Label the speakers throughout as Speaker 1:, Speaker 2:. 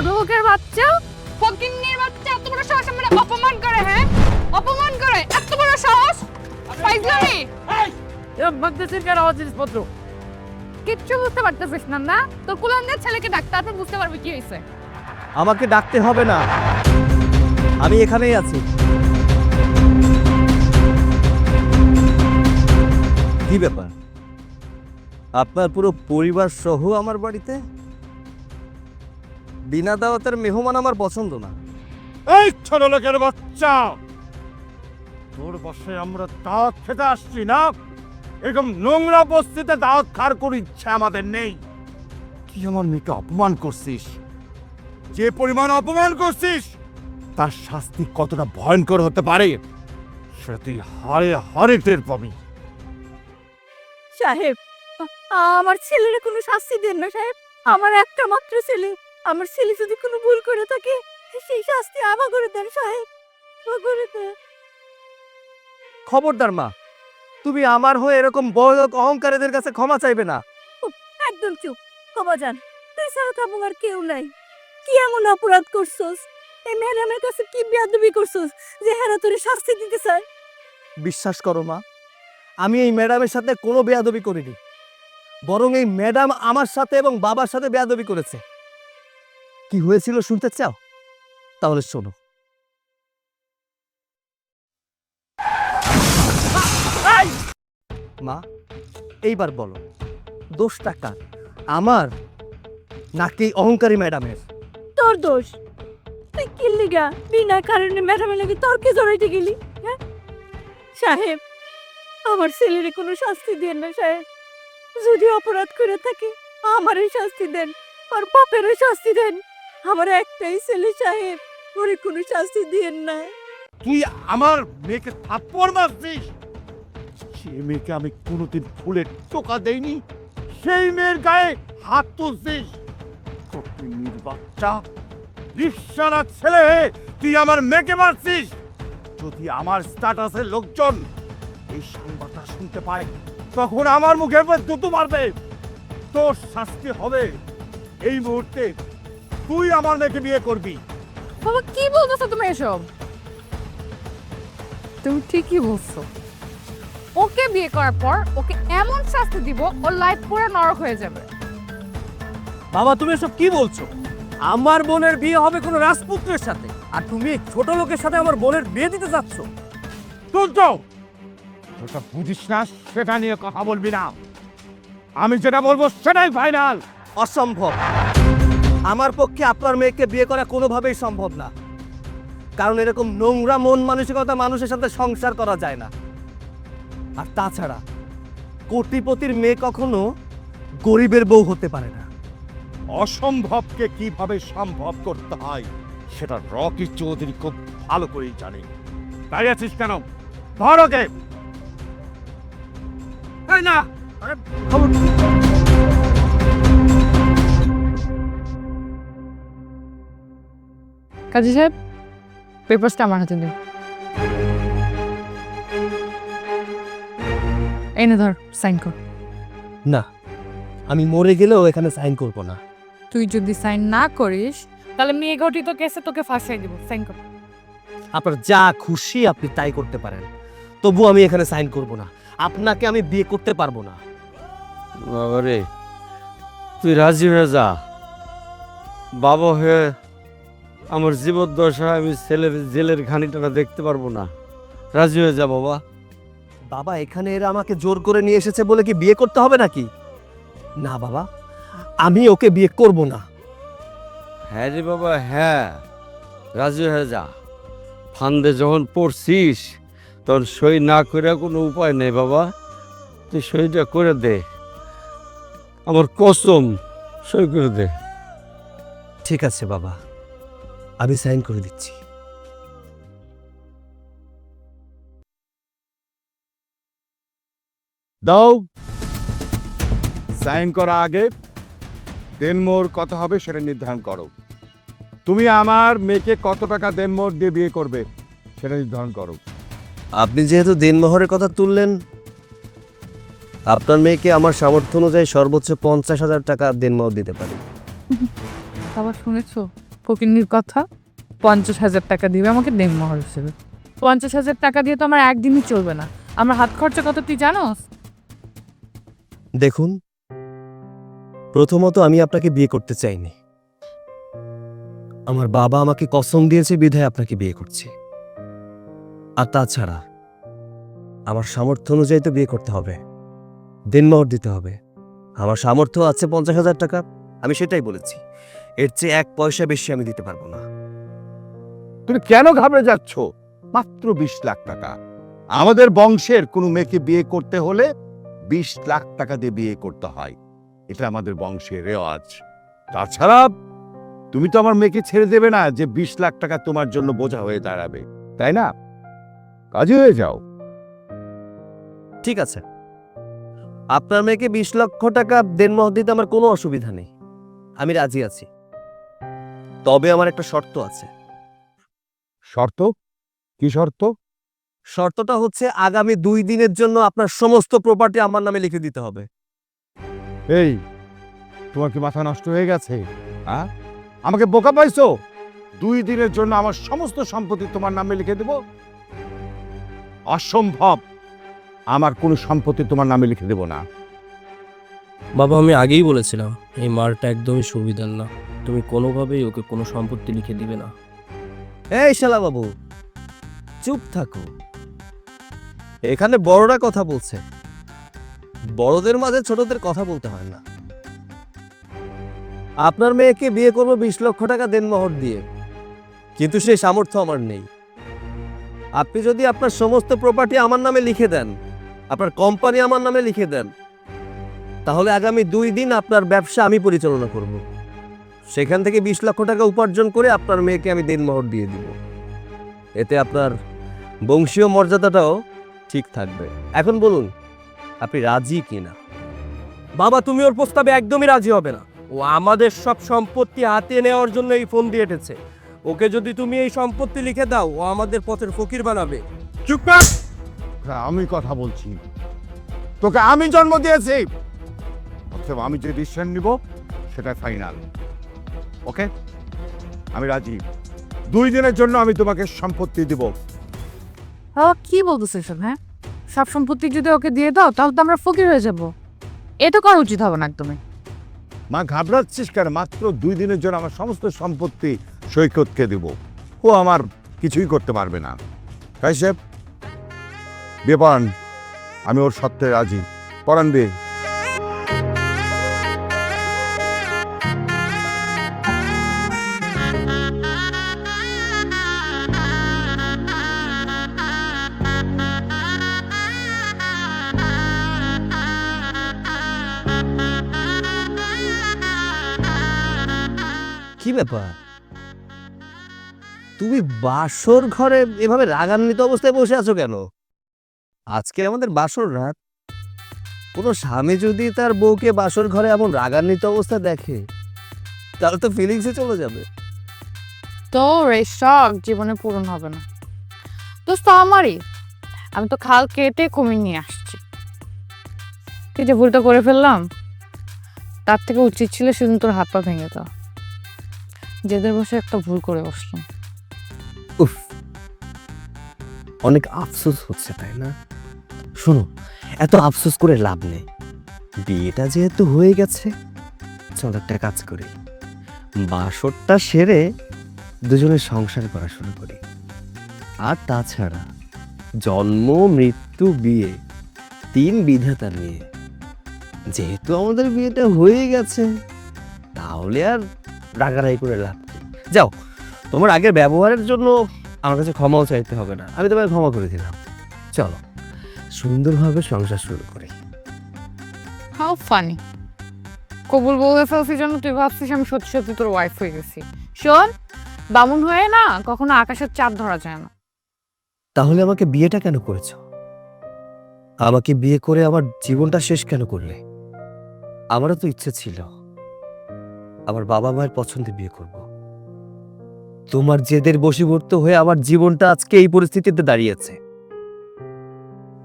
Speaker 1: লোকের বাচ্চা, ফকিন্নির বাচ্চা, এত বড় সাহস আমাদের অপমান করে। হ্যাঁ, অপমান করে, এত বড় সাহস। ফাইজলামি।
Speaker 2: এরকম ভাবতেছিস কেন আমার জিনিসপত্র?
Speaker 1: কিচ্ছু বুঝতে পারতেছিস না না? তোর কুলাঙ্গের ছেলেকে ডাক, তারপর বুঝতে পারবি কি হয়েছে।
Speaker 3: আমাকে ডাকতে হবে না, আমি এখানেই আছি। কি ব্যাপার, আপনার পুরো পরিবার সহ আমার বাড়িতে? বিনা দাওয়াতের মেহমান আমার পছন্দ না।
Speaker 4: এই ছোট লোকের বাচ্চা, তোর বসে আমরা দাওয়াত খেতে আসছি না। এরকম নোংরা বস্তিতে দাওয়াত খাওয়ার কোনো ইচ্ছা আমাদের নেই। তুই আমার মেয়েকে অপমান করছিস, যে পরিমাণ অপমান করছিস তার শাস্তি কতটা ভয়ঙ্কর হতে পারে সেটা তুই হারে হারে টের পাবি।
Speaker 5: সাহেব, আমার ছেলের কোনো শাস্তি দেন না সাহেব। আমার একটা মাত্র ছেলে, আমার ছেলে যদি কোনো ভুল করে থাকে সেই শাস্তি আমা করে দেন সাহেব, করে দেন।
Speaker 3: খবরদার মা, তুমি আমার হয়ে এরকম বড় অহংকারীদের কাছে ক্ষমা চাইবে না।
Speaker 5: একদম চুপ, ক্ষমা যান। তুই ছাড়া তো আমার আর কেউ নাই। কি এমন অপরাধ করছস? এই ম্যাডামের কাছে কি বেয়াদবি করছস যে হেরা তোরে শাস্তি দিতে চায়?
Speaker 3: বিশ্বাস করো মা, আমি এই ম্যাডামের সাথে কোনো বেয়াদবি করিনি, বরং এই ম্যাডাম আমার সাথে এবং বাবার সাথে বেয়াদবি করেছে। কি হয়েছিল শুনতে চাও? তাহলে শোনো। মা, এইবার বলো, দোষটা কার, আমার নাকি অহংকারী ম্যাডামের?
Speaker 5: তোর দোষ। তুই কি লিগা বিনা কারণে ম্যাডামের লাগি তর্কে জড়াইতে গেলি? হ্যাঁ সাহেব, আমার ছেলের কোনো শাস্তি দেন না সাহেব। যদি অপরাধ করে থাকে আমারই শাস্তি দেন, আর বাপেরও শাস্তি দেন। আমার একটাই ছেলে সাহেব, ওরে কোনো শাস্তি দিয়েন না।
Speaker 4: তুই আমার মেয়েকে থাপ্পড় মারছিস? সে মেয়েকে আমি কোনোদিন ফুলের টোকা দেইনি, সেই মেয়ের গায়ে হাত তুলছিস? ফকিন্নির বাচ্চা, নিঃসারা ছেলে, তুই আমার মেয়েকে মারছিস। যদি আমার স্ট্যাটাসের লোকজন এই সংবাদটা শুনতে পায় তখন আমার মুখের উপর দুটো মারবে। তোর শাস্তি হবে এই মুহূর্তে। তুই আমার মেয়েকে বিয়ে করবি।
Speaker 1: বাবা, কি বলতেছো তুমি এসব? তুমি ঠিকই বলছো। ওকে বিয়ে করার পর ওকে এমন শাস্তি দিব ওর লাইফ পুরো নরক হয়ে যাবে।
Speaker 2: বাবা, তুমি এসব কি বলছো? আমার বোনের বিয়ে হবে কোনো রাজপুত্রের সাথে, আর তুমি এই ছোট লোকের সাথে আমার বোনের বিয়ে দিতে যাচ্ছ?
Speaker 4: তুই যাও, ওটা বুঝিস না সেটা নিয়ে কথা বলবি না। আমি যেটা বলবো সেটাই ফাইনাল।
Speaker 3: অসম্ভব, আমার পক্ষে আপনার মেয়েকে বিয়ে করা কোনোভাবেই সম্ভব না, কারণ এরকম নোংরা মন মানসিকতা মানুষের সাথে সংসার করা যায় না। আর তাছাড়া কোটিপতির মেয়ে কখনো গরিবের বউ হতে পারে না।
Speaker 4: অসম্ভবকে কিভাবে সম্ভব করতে হয় সেটা রকি চৌধুরী খুব ভালো করেই জানে। দাঁড়িয়ে আছিস কেন? ধর ওকে। এই না, আরে খবর।
Speaker 1: কাজী সাহেব, পেপারসটা আমার হাতে দিন। এই নে ধর, সাইন কর।
Speaker 3: না, আমি মরে গেলেও এখানে সাইন করব না।
Speaker 1: তুই যদি সাইন না করিস তাহলে মেয়ে ঘটিত কেসে তোকে ফাঁসিয়ে দিব। সাইন কর।
Speaker 3: আপনার যা খুশি আপনি তাই করতে পারেন, তবু আমি এখানে সাইন করব না। আপনাকে আমি বিয়ে করতে পারবো না।
Speaker 6: বাবারে, তুই রাজি হয়ে যা। বাবা হয়ে আমার জীবদ্দশায় আমি ছেলের জেলের ঘানিটা দেখতে পারবো না। রাজি হয়ে যা বাবা।
Speaker 3: বাবা, এখানে এরা আমাকে জোর করে নিয়ে এসেছে বলে কি বিয়ে করতে হবে নাকি? না বাবা, আমি ওকে বিয়ে করব না।
Speaker 6: হ্যাঁ রে বাবা, হ্যাঁ, রাজি হয়ে যা। ফান্দে যখন পড়ছিস তখন সই না করে কোনো উপায় নেই বাবা। তুই সইটা করে দে, আমার কসম, সই করে দে।
Speaker 3: ঠিক আছে বাবা, আমি সাইন করে দিচ্ছি।
Speaker 4: দাও। সাইন করা আগে দেনমোহর কত হবে সেটা নির্ধারণ করো। তুমি আমার মেয়েকে কত টাকা দেনমোহর দিয়ে বিয়ে করবে সেটা নির্ধারণ করো।
Speaker 3: আপনি যেহেতু দিনমোহরের কথা তুললেন, আপনার মেয়েকে আমার সামর্থ্য অনুযায়ী সর্বোচ্চ 50,000 টাকা দিনমোহর দিতে পারি।
Speaker 1: বাবা শুনেছো, ফকিন্নির কথা, 50,000 টাকা দিবে আমাকে দেনমোহর হিসেবে। 50,000 টাকা দিয়ে তো আমার একদিনই চলবে না। আমার হাত খরচা কত তুই জানোস?
Speaker 3: দেখুন, প্রথমত আমি আপনাকে বিয়ে করতে চাইনি। আমার বাবা আমাকে কসম দিয়েছে বিধায় আপনাকে বিয়ে করছি। আর তাছাড়া আমার সামর্থ্য অনুযায়ী তো বিয়ে করতে হবে, দিনমহর দিতে হবে। আমার সামর্থ্য আছে 50,000 টাকা, আমি সেটাই বলেছি। এর চেয়ে 1 পয়সা বেশি আমি দিতে পারবো না।
Speaker 4: তুমি কেন ঘাবড়ে যাচ্ছ? মাত্র 20 লাখ টাকা। আমাদের বংশের কোনো মেয়েকে বিয়ে করতে হলে 20 লাখ টাকা দিয়ে বিয়ে করতে হয়, এটা আমাদের বংশের রেওয়াজ। তাছাড়া তুমি তো আমার মেয়েকে ছেড়ে দেবে না যে 20 লাখ টাকা তোমার জন্য বোঝা হয়ে দাঁড়াবে, তাই না? কাজে হয়ে যাও।
Speaker 3: ঠিক আছে, আপনার মেয়েকে 20 লক্ষ টাকা দেনমোহর দিতে আমার কোনো অসুবিধা নেই, আমি রাজি আছি। তবে আমার একটা শর্ত আছে।
Speaker 4: শর্ত? কি শর্ত?
Speaker 3: শর্তটা হচ্ছে আগামী 2 দিনের জন্য আপনার সমস্ত প্রপার্টি আমার নামে লিখে দিতে হবে।
Speaker 4: এই, তোমার কি মাথা নষ্ট হয়ে গেছে? হ্যাঁ, আমাকে বোকা পাইছো? 2 দিনের জন্য আমার সমস্ত সম্পত্তি তোমার নামে লিখে দেব? অসম্ভব। আমার কোনো সম্পত্তি তোমার নামে লিখে দেব না।
Speaker 2: বাবা, আমি আগেই বলেছিলাম এই মালটা একদমই সুবিধার না। তুমি কোনোভাবেই ওকে কোনো সম্পত্তি লিখে দিবে না।
Speaker 3: এই শালা বাবু, চুপ থাকো। এখানে বড়রা কথা বলছে, বড়দের মাঝে ছোটদের কথা বলতে হয় না। আপনার মেয়েকে বিয়ে করবো 20 লক্ষ টাকা দেনমোহর দিয়ে, কিন্তু সেই সামর্থ্য আমার নেই। আপনি যদি আপনার সমস্ত প্রপার্টি আমার নামে লিখে দেন, আপনার কোম্পানি আমার নামে লিখে দেন, তাহলে আগামী 2 দিন আপনার ব্যবসা আমি পরিচালনা করব। সেখান থেকে 20 লক্ষ টাকা উপার্জন করে আপনার মেয়েকে আমি দেনমোহর দিয়ে দিব। এতে আপনার বংশীয় মর্যাদাটাও ঠিক থাকবে। এখন বলুন, আপনি রাজি কিনা? বাবা, তুমি ওর প্রস্তাবে একদমই রাজি হবে না। ও আমাদের সব সম্পত্তি হাতে নেওয়ার জন্য এই ফোন দিয়ে এসেছে। ওকে যদি তুমি এই সম্পত্তি লিখে দাও, ও আমাদের পথের ফকির বানাবে।
Speaker 4: চুপ কর! আমি কথা বলছি, তোকে আমি জন্ম দিয়েছি, অথবা আমি যে ডিসিশন নিব সেটা ফাইনাল। ওকে, আমি রাজি। 2 দিনের জন্য আমি তোমাকে সম্পত্তি দিব।
Speaker 1: বাবা কি বলতেছে এসব? হ্যাঁ, সব সম্পত্তি যদি ওকে দিয়ে দাও তাহলে তো আমরা ফকির হয়ে যাব। এটা করা উচিত হবে না একদমই।
Speaker 4: মা, ঘাবড়াচ্ছিস কেন? মাত্র 2 দিনের জন্য আমার সমস্ত সম্পত্তি সৈকতকে দেব। ও আমার কিছুই করতে পারবে না। কাইসেব, বিয়ে পড়ান। আমি ওর সত্ত্বে রাজি। পড়ান বিয়ে।
Speaker 3: কি ব্যাপার, তুমি বাসর ঘরে এভাবে রাগান্বিত অবস্থায় বসে আছো কেন? আজকে আমাদের বাসর রাত। কোনো স্বামী যদি তার বউকে বাসর ঘরে এমন রাগান্বিত অবস্থায় দেখে, তাহলে তো ফিলিংসে চলে যাবে।
Speaker 1: তোর এই শখ জীবনে পূরণ হবে না। দোস্ত আমারই, আমি তো খাল কেটে কমিয়ে নিয়ে আসছি। তুই যে ভুলটা করে ফেললাম, তার থেকে উচিত ছিল সেদিন তোর হাত পা ভেঙে দেওয়া। জেদের বসে একটা ভুল করে বসলাম।
Speaker 3: উফ, অনেক আফসোস হচ্ছে, তাই না? শোনো, এত আফসোস করে লাভ নেই। বিয়েটা যেহেতু হয়ে গেছে, চল একটা কাজ করি, বাসরটা সেরে দুজনে সংসার করা শুরু করি। আর তাছাড়া জন্ম, মৃত্যু, বিয়ে 3 বিধাতার নিয়ে। যেহেতু আমাদের বিয়েটা হয়ে গেছে, তাহলে আর রাগারাগি করে লাভ নেই। যাও, তোমার আগের ব্যবহারের জন্য আমার কাছে ক্ষমাও চাইতে হবে না, আমি তোমাকে ক্ষমা করে দিলাম। চলো সুন্দরভাবে সংসার শুরু করি।
Speaker 1: How funny. কবুল বলে ফেলছি জন্য তুই ভাবছিস আমি সত্যি সত্যি তোর ওয়াইফ হয়ে গেছি। শোন, বামুন হয়ে না কখনো আকাশের চাঁদ ধরা যায় না।
Speaker 3: তাহলে আমাকে বিয়েটা কেন করেছো? আমাকে বিয়ে করে আমার জীবনটা শেষ কেন করলে? আমারও তো ইচ্ছে ছিল আমার বাবা মায়ের পছন্দে বিয়ে করব। তোমার জেদের বশীভূত হয়ে আমার জীবনটা আজকে এই পরিস্থিতিতে দাঁড়িয়েছে।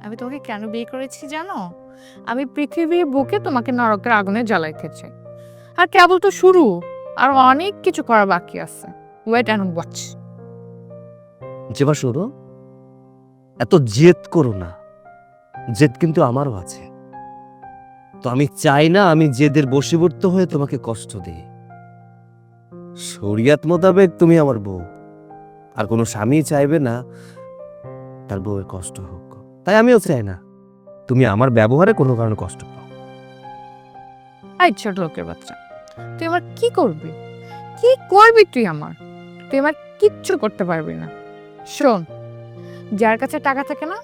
Speaker 1: আমি তোমাকে কেন বিয়ে করেছি জানো? আমি পৃথিবীর বুকে তোমাকে নরকের আগুনে জ্বালাইতে চাই। আর কেবল তো শুরু, আর অনেক কিছু করা বাকি আছে। Wait and watch.
Speaker 3: যেবা শোনো, এত জেদ করো না, জেদ কিন্তু আমারও আছে। তো আমি চাই না আমি জেদের বশীভূত হয়ে তোমাকে কষ্ট দিই। শরিয়াত মোতাবেক তুমি আমার বউ, আর কোনো স্বামী চাইবে না তার বউয়ের কষ্ট হোক। তাই আমিও চাই না তুমি আমার ব্যবহারে কোনো কারণে কষ্ট পাও।
Speaker 1: আই ছোট লোকের বাচ্চা, তুই আমার কি করবি? কি করবি তুই আমার? তুই আমার কিচ্ছু করতে পারবি না। শোন, যার কাছে টাকা থাকে না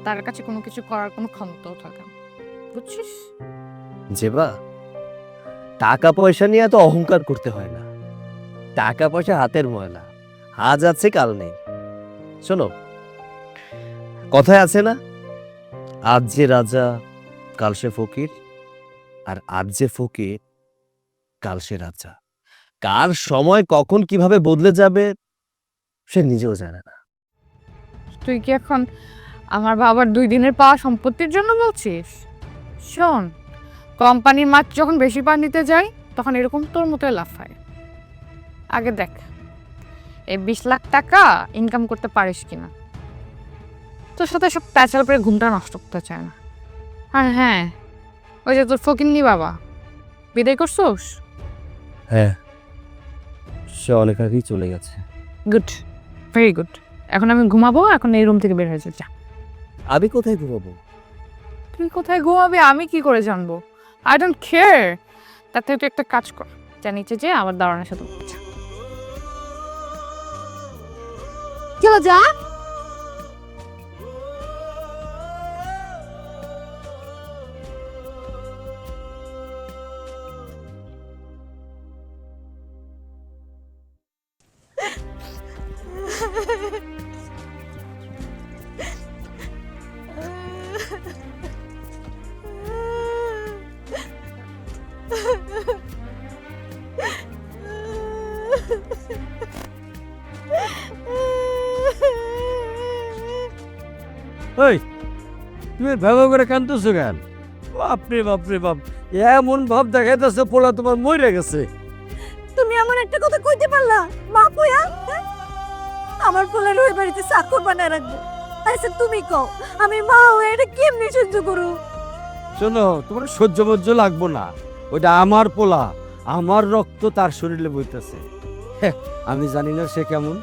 Speaker 1: তার কাছে কোনো কিছু করার কোনো ক্ষমতাও থাকে না, বুঝছিস?
Speaker 3: যেবা, টাকা পয়সা নিয়ে এত অহংকার করতে হয় না। টাকা পয়সা হাতের ময়লা, আজ আছে কাল নেই। শোনো, কথায় আছে না, আজ যে রাজা কাল সে ফকির, আর আজ যে ফকির কাল সে রাজা। কার সময় কখন কিভাবে বদলে যাবে সে নিজেও জানে না।
Speaker 1: তুই কি এখন আমার বাবার 2 দিনের পাওয়া সম্পত্তির জন্য বলছিস? শোন, কোম্পানির মাছ যখন বেশি পান নিতে যায় তখন এরকম তোর মতো লাফায়। আগে দেখ এই 20 লাখ টাকা ইনকাম করতে পারিস কিনা। তোর সাথে সব প্যাচাল করে ঘুমটা নষ্ট করতে চায় না। আর হ্যাঁ, ওই যে তোর ফকিন্নি বাবা, বিদায় করছোস?
Speaker 3: হ্যাঁ, সে অনেক আগেই চলে গেছে।
Speaker 1: Good, very good. এখন আমি ঘুমাবো, এখন এই রুম থেকে বের হয়ে যা।
Speaker 3: আমি কোথায় ঘুমাবো?
Speaker 1: তুই কোথায় ঘুমাবি আমি কি করে জানবো? I don't care. তার থেকে তুই একটা কাজ কর, যা নিচে যে আমার দাঁড়ানোর সাথে চলো যা।
Speaker 6: ওই, তুমি ভালো করে কান্দতেছো কেন? বাপরে বাপরে বাপ, এমন ভাব দেখাইতেছে পোলা তোমার মরে গেছে।
Speaker 5: তুমি এমন একটা কথা কইতে পারলা মা কইয়া? আমার পোলার ওই বাড়িতে চাকর বানায় রাখবো। আচ্ছা তুমি কও, আমি মা হয়ে এটা কেমনি সহ্য করু?
Speaker 6: শোনো, তোমার সহ্য মহ্য লাগবো না। ওইটা আমার পোলা, আমার রক্ত তার শরীরে বইতেছে। আমি জানি না সে কেমন।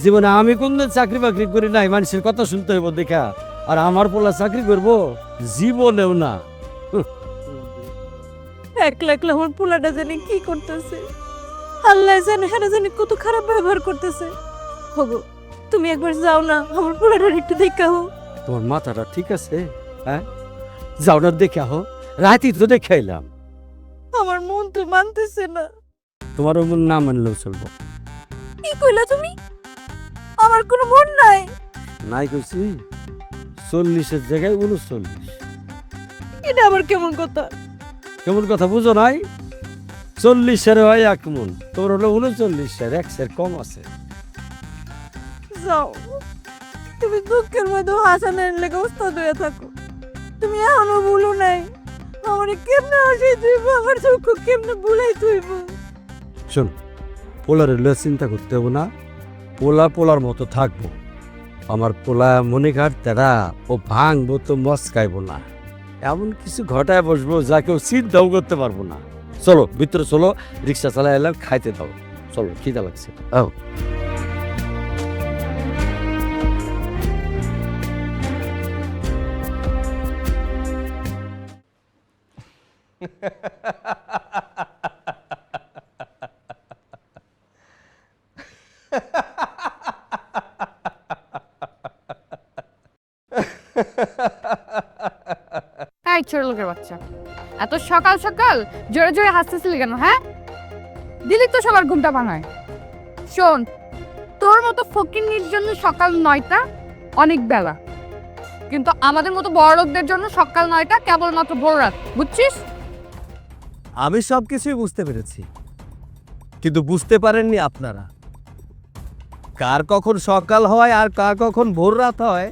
Speaker 6: জীবনে আমি কোনদিন চাকরি বাকরি করি নাই, মানুষের কথা শুনতে হইব দেখা। আর আমার পোলা চাকরি করবো? জীবনেও না।
Speaker 5: একলা একলা আমার পোলাটা জানি কি করতেছে, আল্লাহ জানে হেরা জানি কত খারাপ ব্যবহার করতেছে। হগো, তুমি একবার যাও না, আমার পোলাটার একটু দেখাও।
Speaker 6: তোমার মাথাটা ঠিক আছে? হ্যাঁ, যাও না, দেখে আহো। রাতি তো দেখে এলাম।
Speaker 5: আমার মন তো মানতেছে না।
Speaker 6: তোমার মন না মানলেও চলবো।
Speaker 5: কি কইলা তুমি? আমার কোনো মন নাই।
Speaker 6: নাই কইছি 40-এর জায়গায় 39।
Speaker 5: এটা আবার কেমন কথা?
Speaker 6: কেমন কথা বুঝো নাই? 40-এর হয় 1 মন, তোর হলো 39-এর, 1 সের কম আছে।
Speaker 5: যাও, তুমি দুঃখের মধ্যে হাসানের লেগে উস্তাদ হয়ে থাকো। তুমি এখনো ভুলো নাই আমার কেমনে হাসি তুইব, আমার চোখ কেমনে ভুলাই তুইব।
Speaker 6: শোন, পোলার হলে চিন্তা করতে হবো না। পোলা পোলার মতো থাকবো। আমার পোলা মনে ঘাট তেরা, ও ভাঙবো তো মস্কাইবো না। এমন কিছু ঘটায় বসবো যা কেউ চিন্তাও করতে পারবো না। চলো ভিতরে চলো, রিক্সা চালাই এলাম, খাইতে দাও। চলো, খিদা লাগছে। আও।
Speaker 1: এই ছোট লোকের বাচ্চা, এত সকাল সকাল জোরে জোরে হাসতেছিলি কেন? হ্যাঁ, দিলি তো সবার ঘুমটা ভাঙায়। শোন, তোর মতো ফকিন্নির জন্য সকাল 9টা অনেক বেলা, কিন্তু আমাদের মতো বড় লোকদের জন্য সকাল 9টা কেবলমাত্র ভোর রাত, বুঝছিস?
Speaker 3: আমি সব কিছুই বুঝতে পেরেছি, কিন্তু বুঝতে পারেননি আপনারা। কার কখন সকাল হয় আর কার কখন ভোর রাত হয়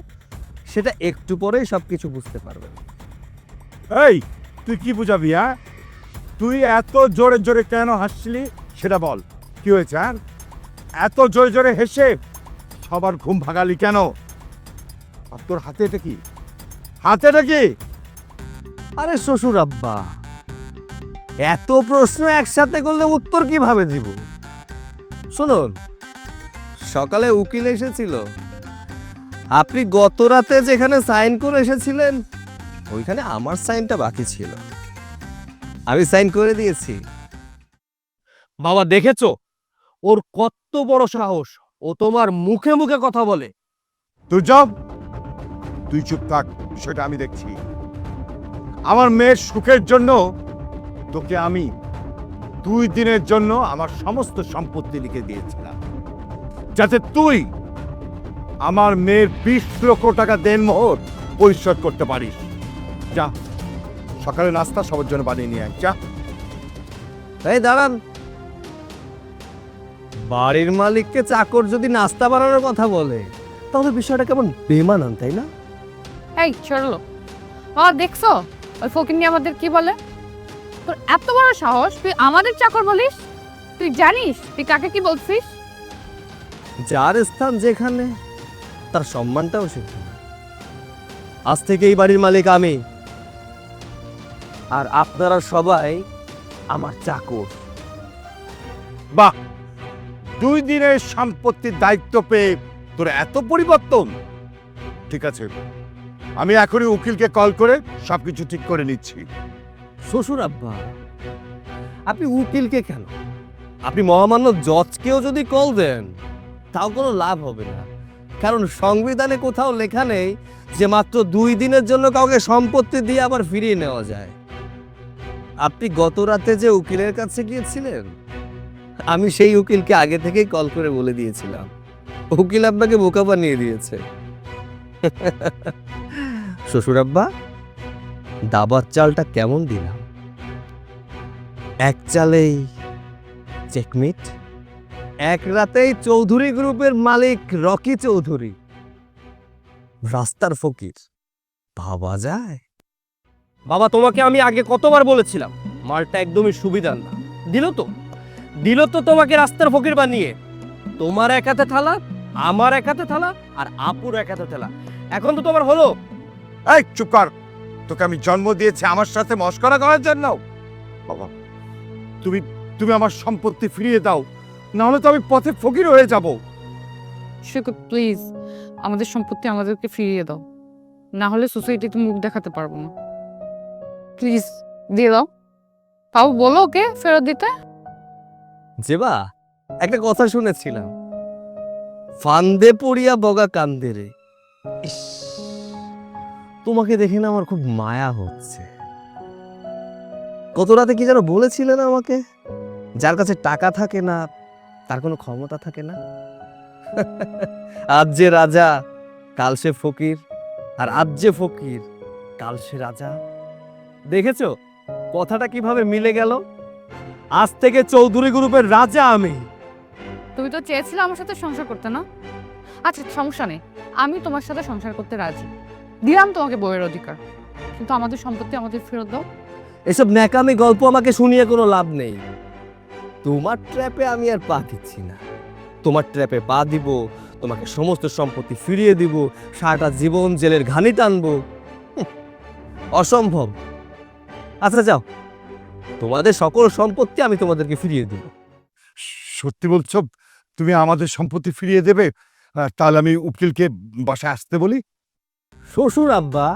Speaker 3: সেটা একটু পরেই সবকিছু বুঝতে পারবেন।
Speaker 4: এই, তুই কি বুঝাবি? হ্যাঁ, তুই এত জোরে জোরে কেন হাসছিলি সেটা বল, কি হয়েছে? আর এত জোরে জোরে হেসে সবার ঘুম ভাগালি কেন? আর তোর হাতে এটা কি? হাতে এটা কি?
Speaker 3: আরে শ্বশুর আব্বা, এত প্রশ্ন একসাথে করলে উত্তর কিভাবে দিব? শুনুন, সকালে উকিল এসেছিল, আপনি গত রাতে যেখানে সাইন করে এসেছিলেন ওইখানে আমার সাইনটা বাকি ছিল, আমি সাইন করে দিয়েছি। বাবা দেখেছো ওর কত বড় সাহস, ও তোমার মুখে মুখে কথা বলে।
Speaker 4: তুই যাও, তুই চুপ থাক, সেটা আমি দেখছি। আমার মেয়ের সুখের জন্য তোকে আমি 2 দিনের জন্য আমার সমস্ত সম্পত্তি লিখে দিয়েছিলাম, যাতে তুই আমার মেয়ের 20 লক্ষ টাকা দেনমোহর পরিশোধ করতে পারিস। যা, সকালে নাস্তা সবার জন্য বানিয়ে নিয়ে আয়, যা।
Speaker 3: এই দাঁড়ান, বাড়ির মালিককে চাকর যদি নাস্তা বানানোর কথা বলে তাহলে বিষয়টা কেমন বেমানান, তাই না?
Speaker 1: এই চলো বাবা, দেখছো ওই ফকির নিয়ে আমাদের কি বলে? তোর এত বড় সাহস, তুই আমাদের চাকর বলিস? তুই জানিস তুই কাকে কি বলছিস?
Speaker 3: যার স্থান যেখানে তার সম্মানটাও সেখানে। আজ থেকে এই বাড়ির মালিক আমি, আর আপনারা সবাই আমার চাকর।
Speaker 4: বাহ, 2 দিনের সম্পত্তির দায়িত্ব পেয়ে তোর এত পরিবর্তন? ঠিক আছে, আমি এখনই উকিলকে কল করে সবকিছু ঠিক করে নিচ্ছি।
Speaker 3: শ্বশুর আব্বা, আপনি উকিলকে কেন, আপনি মহামান্য জজকেও যদি কল দেন তাও কোনো লাভ হবে না, কারণ সংবিধানে কোথাও লেখা নেই যে মাত্র 2 দিনের জন্য কাউকে সম্পত্তি দিয়ে আবার ফিরিয়ে নেওয়া যায়। আপনি গত রাতে যে উকিলের কাছে গিয়েছিলেন, আমি সেই উকিলকে আগে থেকেই কল করে বলে দিয়েছিলাম, উকিল আপনাকে বোকা বানিয়ে দিয়েছে। শ্বশুর আব্বা, দাবার চালটা কেমন দিলাম? এক চালেই চেকমিট। এক রাতেই চৌধুরী গ্রুপের মালিক রকি চৌধুরী, রাস্তার ফকির, ভাবা যায়? বাবা, তোমাকে আমি আগে কতবার বলেছিলাম মালটা একদমই সুবিধার না। দিল তো তোমাকে রাস্তার ফকির বানিয়ে। তোমার এক হাতে থালা, আমার এক হাতে থালা, আর আপুর এক হাতে থালা। এখন তো তোমার হলো।
Speaker 4: এই চুপ কর, তোকে আমি জন্ম দিয়েছি আমার সাথে মশকরা করার জন্য? বাবা, তুমি আমার সম্পত্তি ফিরিয়ে দাও, না হলে তো আমি পথে ফকির হয়ে যাব।
Speaker 1: শুকর প্লিজ আমাদের সম্পত্তি আমাদেরকে ফিরিয়ে দাও, না হলে সোসাইটিতে মুখ দেখাতে পারবো না। প্লিজ দিয়ে দাও। তাও বলো ওকে ফেরত দিতে।
Speaker 3: জেবা, একটা কথা শুনেছিলাম, ফান্দে পড়িয়া বগা কান্দে রে। ইস, তোমাকে দেখে না আমার খুব মায়া হচ্ছে। কত রাতে কি যেন বলেছিলেন আমাকে, যার কাছে টাকা থাকে না তার কোনো ক্ষমতা থাকে না। আজ যে রাজা কাল সে ফকির, আর আজ যে ফকির কাল সে রাজা। দেখেছো কথাটা কিভাবে মিলে গেল? আজ থেকে চৌধুরী গ্রুপের রাজা আমি।
Speaker 1: তুমি তো চেয়েছিলে আমার সাথে সংসার করতে, না? আচ্ছা সমস্যা নেই, আমি তোমার সাথে সংসার করতে রাজি। দিলাম তোমাকে বউয়ের অধিকার, কিন্তু আমাদের সম্পত্তি আমাদের ফেরত দাও।
Speaker 3: এসব ন্যাকামি গল্প আমাকে শুনিয়ে কোনো লাভ নেই। তোমার ট্র্যাপে আমি আর পা দিচ্ছি না। তোমার ট্র্যাপে পা দিব, তোমাকে সমস্ত সম্পত্তি ফিরিয়ে দিব, সারাটা জীবন জেলের ঘানি টানবো, অসম্ভব। আচ্ছা যাও, তোমাদের সকল সম্পত্তি আমি তোমাদেরকে ফিরিয়ে দিব।
Speaker 4: সত্যি বলছো? তুমি আমাদের সম্পত্তি ফিরিয়ে দেবে? তাহলে আমি উকিলকে বাসায় আসতে বলি।
Speaker 3: শ্বশুর আব্বা,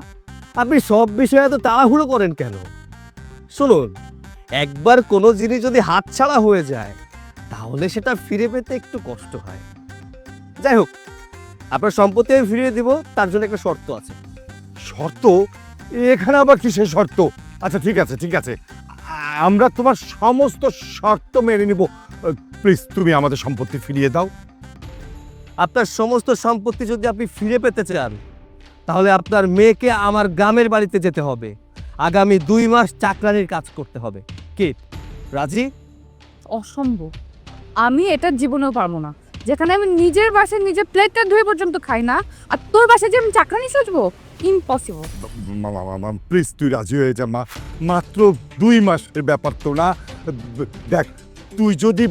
Speaker 3: আপনি সব বিষয়ে এত তাড়াহুড়ো করেন কেন? শুনুন, একবার কোনো জিনিস যদি হাতছাড়া হয়ে যায় তাহলে সেটা ফিরে পেতে একটু কষ্ট হয়। যাই হোক, আপনার সম্পত্তি আমি ফিরিয়ে দিব, তার জন্য একটা শর্ত আছে।
Speaker 4: শর্ত? এখানে আবার কিসের শর্ত? আচ্ছা ঠিক আছে ঠিক আছে, আমরা তোমার সমস্ত শর্ত মেনে নিব। প্লিজ তুমি আমাদের সম্পত্তি ফিরিয়ে দাও।
Speaker 3: আপনার সমস্ত সম্পত্তি যদি আপনি ফিরে পেতে চান তাহলে আপনার মেয়েকে আমার গ্রামের বাড়িতে যেতে হবে, আগামী 2 মাস চাকরানির কাজ করতে হবে। কি রাজি?
Speaker 1: অসম্ভব, আমি এটা জীবনেও পারবো না। যেখানে আমি নিজের বাসায় নিজের প্লেটটা ধুয়ে পর্যন্ত খাই না, আর তোর বাসায় যে আমি চাকরানি সাজবো, ইম্পসিবল।
Speaker 4: প্লিজ তুই রাজি হয়ে যা মা, মাত্র 2 মাসের ব্যাপার তো না। দেখ, তুই যদি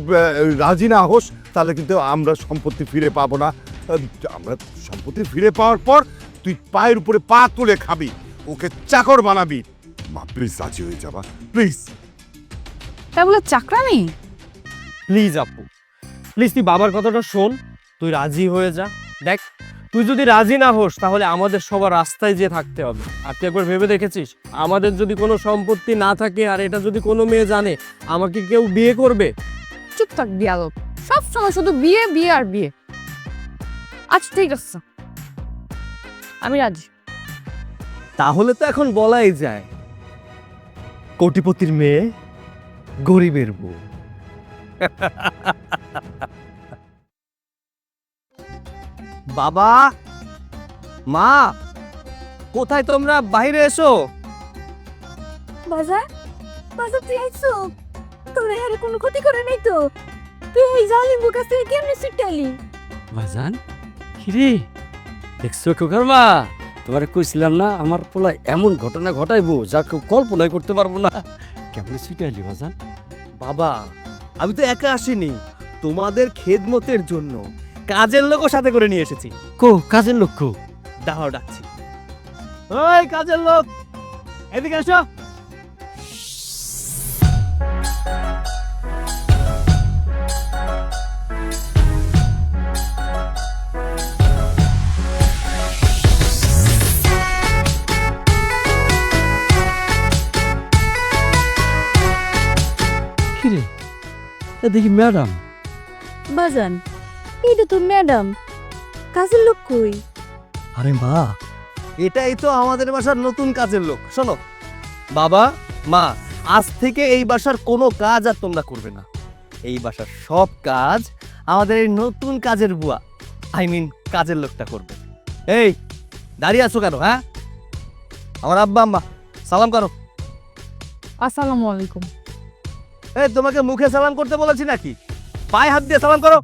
Speaker 4: রাজি না হোস তাহলে কিন্তু আমরা সম্পত্তি ফিরে পাবো না। আমরা সম্পত্তি ফিরে পাওয়ার পর তুই পায়ের উপরে পা তুলে খাবি, ওকে চাকর বানাবি। মা প্লিজ রাজি হয়ে যাবা প্লিজ।
Speaker 1: তাই বলে চাকরানি?
Speaker 2: প্লিজ আপু, প্লিজ তুই বাবার কথাটা শোন, তুই রাজি হয়ে যা। দেখ, তুই যদি রাজি না হোস তাহলে আমাদের সবার রাস্তায় যেয়ে থাকতে হবে। আর তুই একবার ভেবে দেখেছিস আমাদের যদি কোনো সম্পত্তি না থাকে আর এটা যদি কোনো মেয়ে জানে, আমাকে কেউ বিয়ে করবে?
Speaker 1: চুপ থাক বিয়াদব, সব সময় শুধু বিয়ে বিয়ে আর বিয়ে। আচ্ছা ঠিক আছে, আমি রাজি।
Speaker 3: তাহলে তো এখন বলাই যায় কোটিপতির মেয়ে গরিবের বউ। বাবা, মা, কোথায় তোমরা? বাইরে এসো।
Speaker 5: বাজার বাজার তুই আইসো, তোরা আরে কোনো ক্ষতি করে নাই তো? তুই এই জালিম বুকাস থেকে কেমনে ছুটালি?
Speaker 6: বাজান কিরে দেখছো খোকার মা, তোমার কইছিলাম না আমার পোলা এমন ঘটনা ঘটাইবো যা কেউ কল্পনাই করতে পারবো না। কেমন ছুটাইলি বাজান?
Speaker 3: বাবা, আমি তো একা আসিনি, তোমাদের খেদমতের জন্য কাজের লোকও সাথে করে নিয়ে এসেছি।
Speaker 6: কো কাজের লক্ষ্য?
Speaker 3: দাঁড়াও, ডাকছি। ওই কাজের লোক, এদিকে এসো।
Speaker 6: কিরে দেখি ম্যাডাম।
Speaker 5: বাজান এইটা তো ম্যাডাম, কাজের লোক কই?
Speaker 3: আরে মা, এটাই তো আমাদের বাসার নতুন কাজের লোক। শোনো বাবা, মা, আজ থেকে এই বাসার কোনো কাজ আর তোমরা করবে না। এই বাসার সব কাজ আমাদের এই নতুন কাজের বুয়া, আই মিন কাজের লোকটা করবে। এই দাঁড়িয়ে আছো কেন? হ্যাঁ, আমার আব্বা আম্মা সালাম করো।
Speaker 1: আসসালামু আলাইকুম।
Speaker 3: এই তোমাকে মুখে সালাম করতে বলেছি নাকি? পায়ে হাত দিয়ে সালাম করো।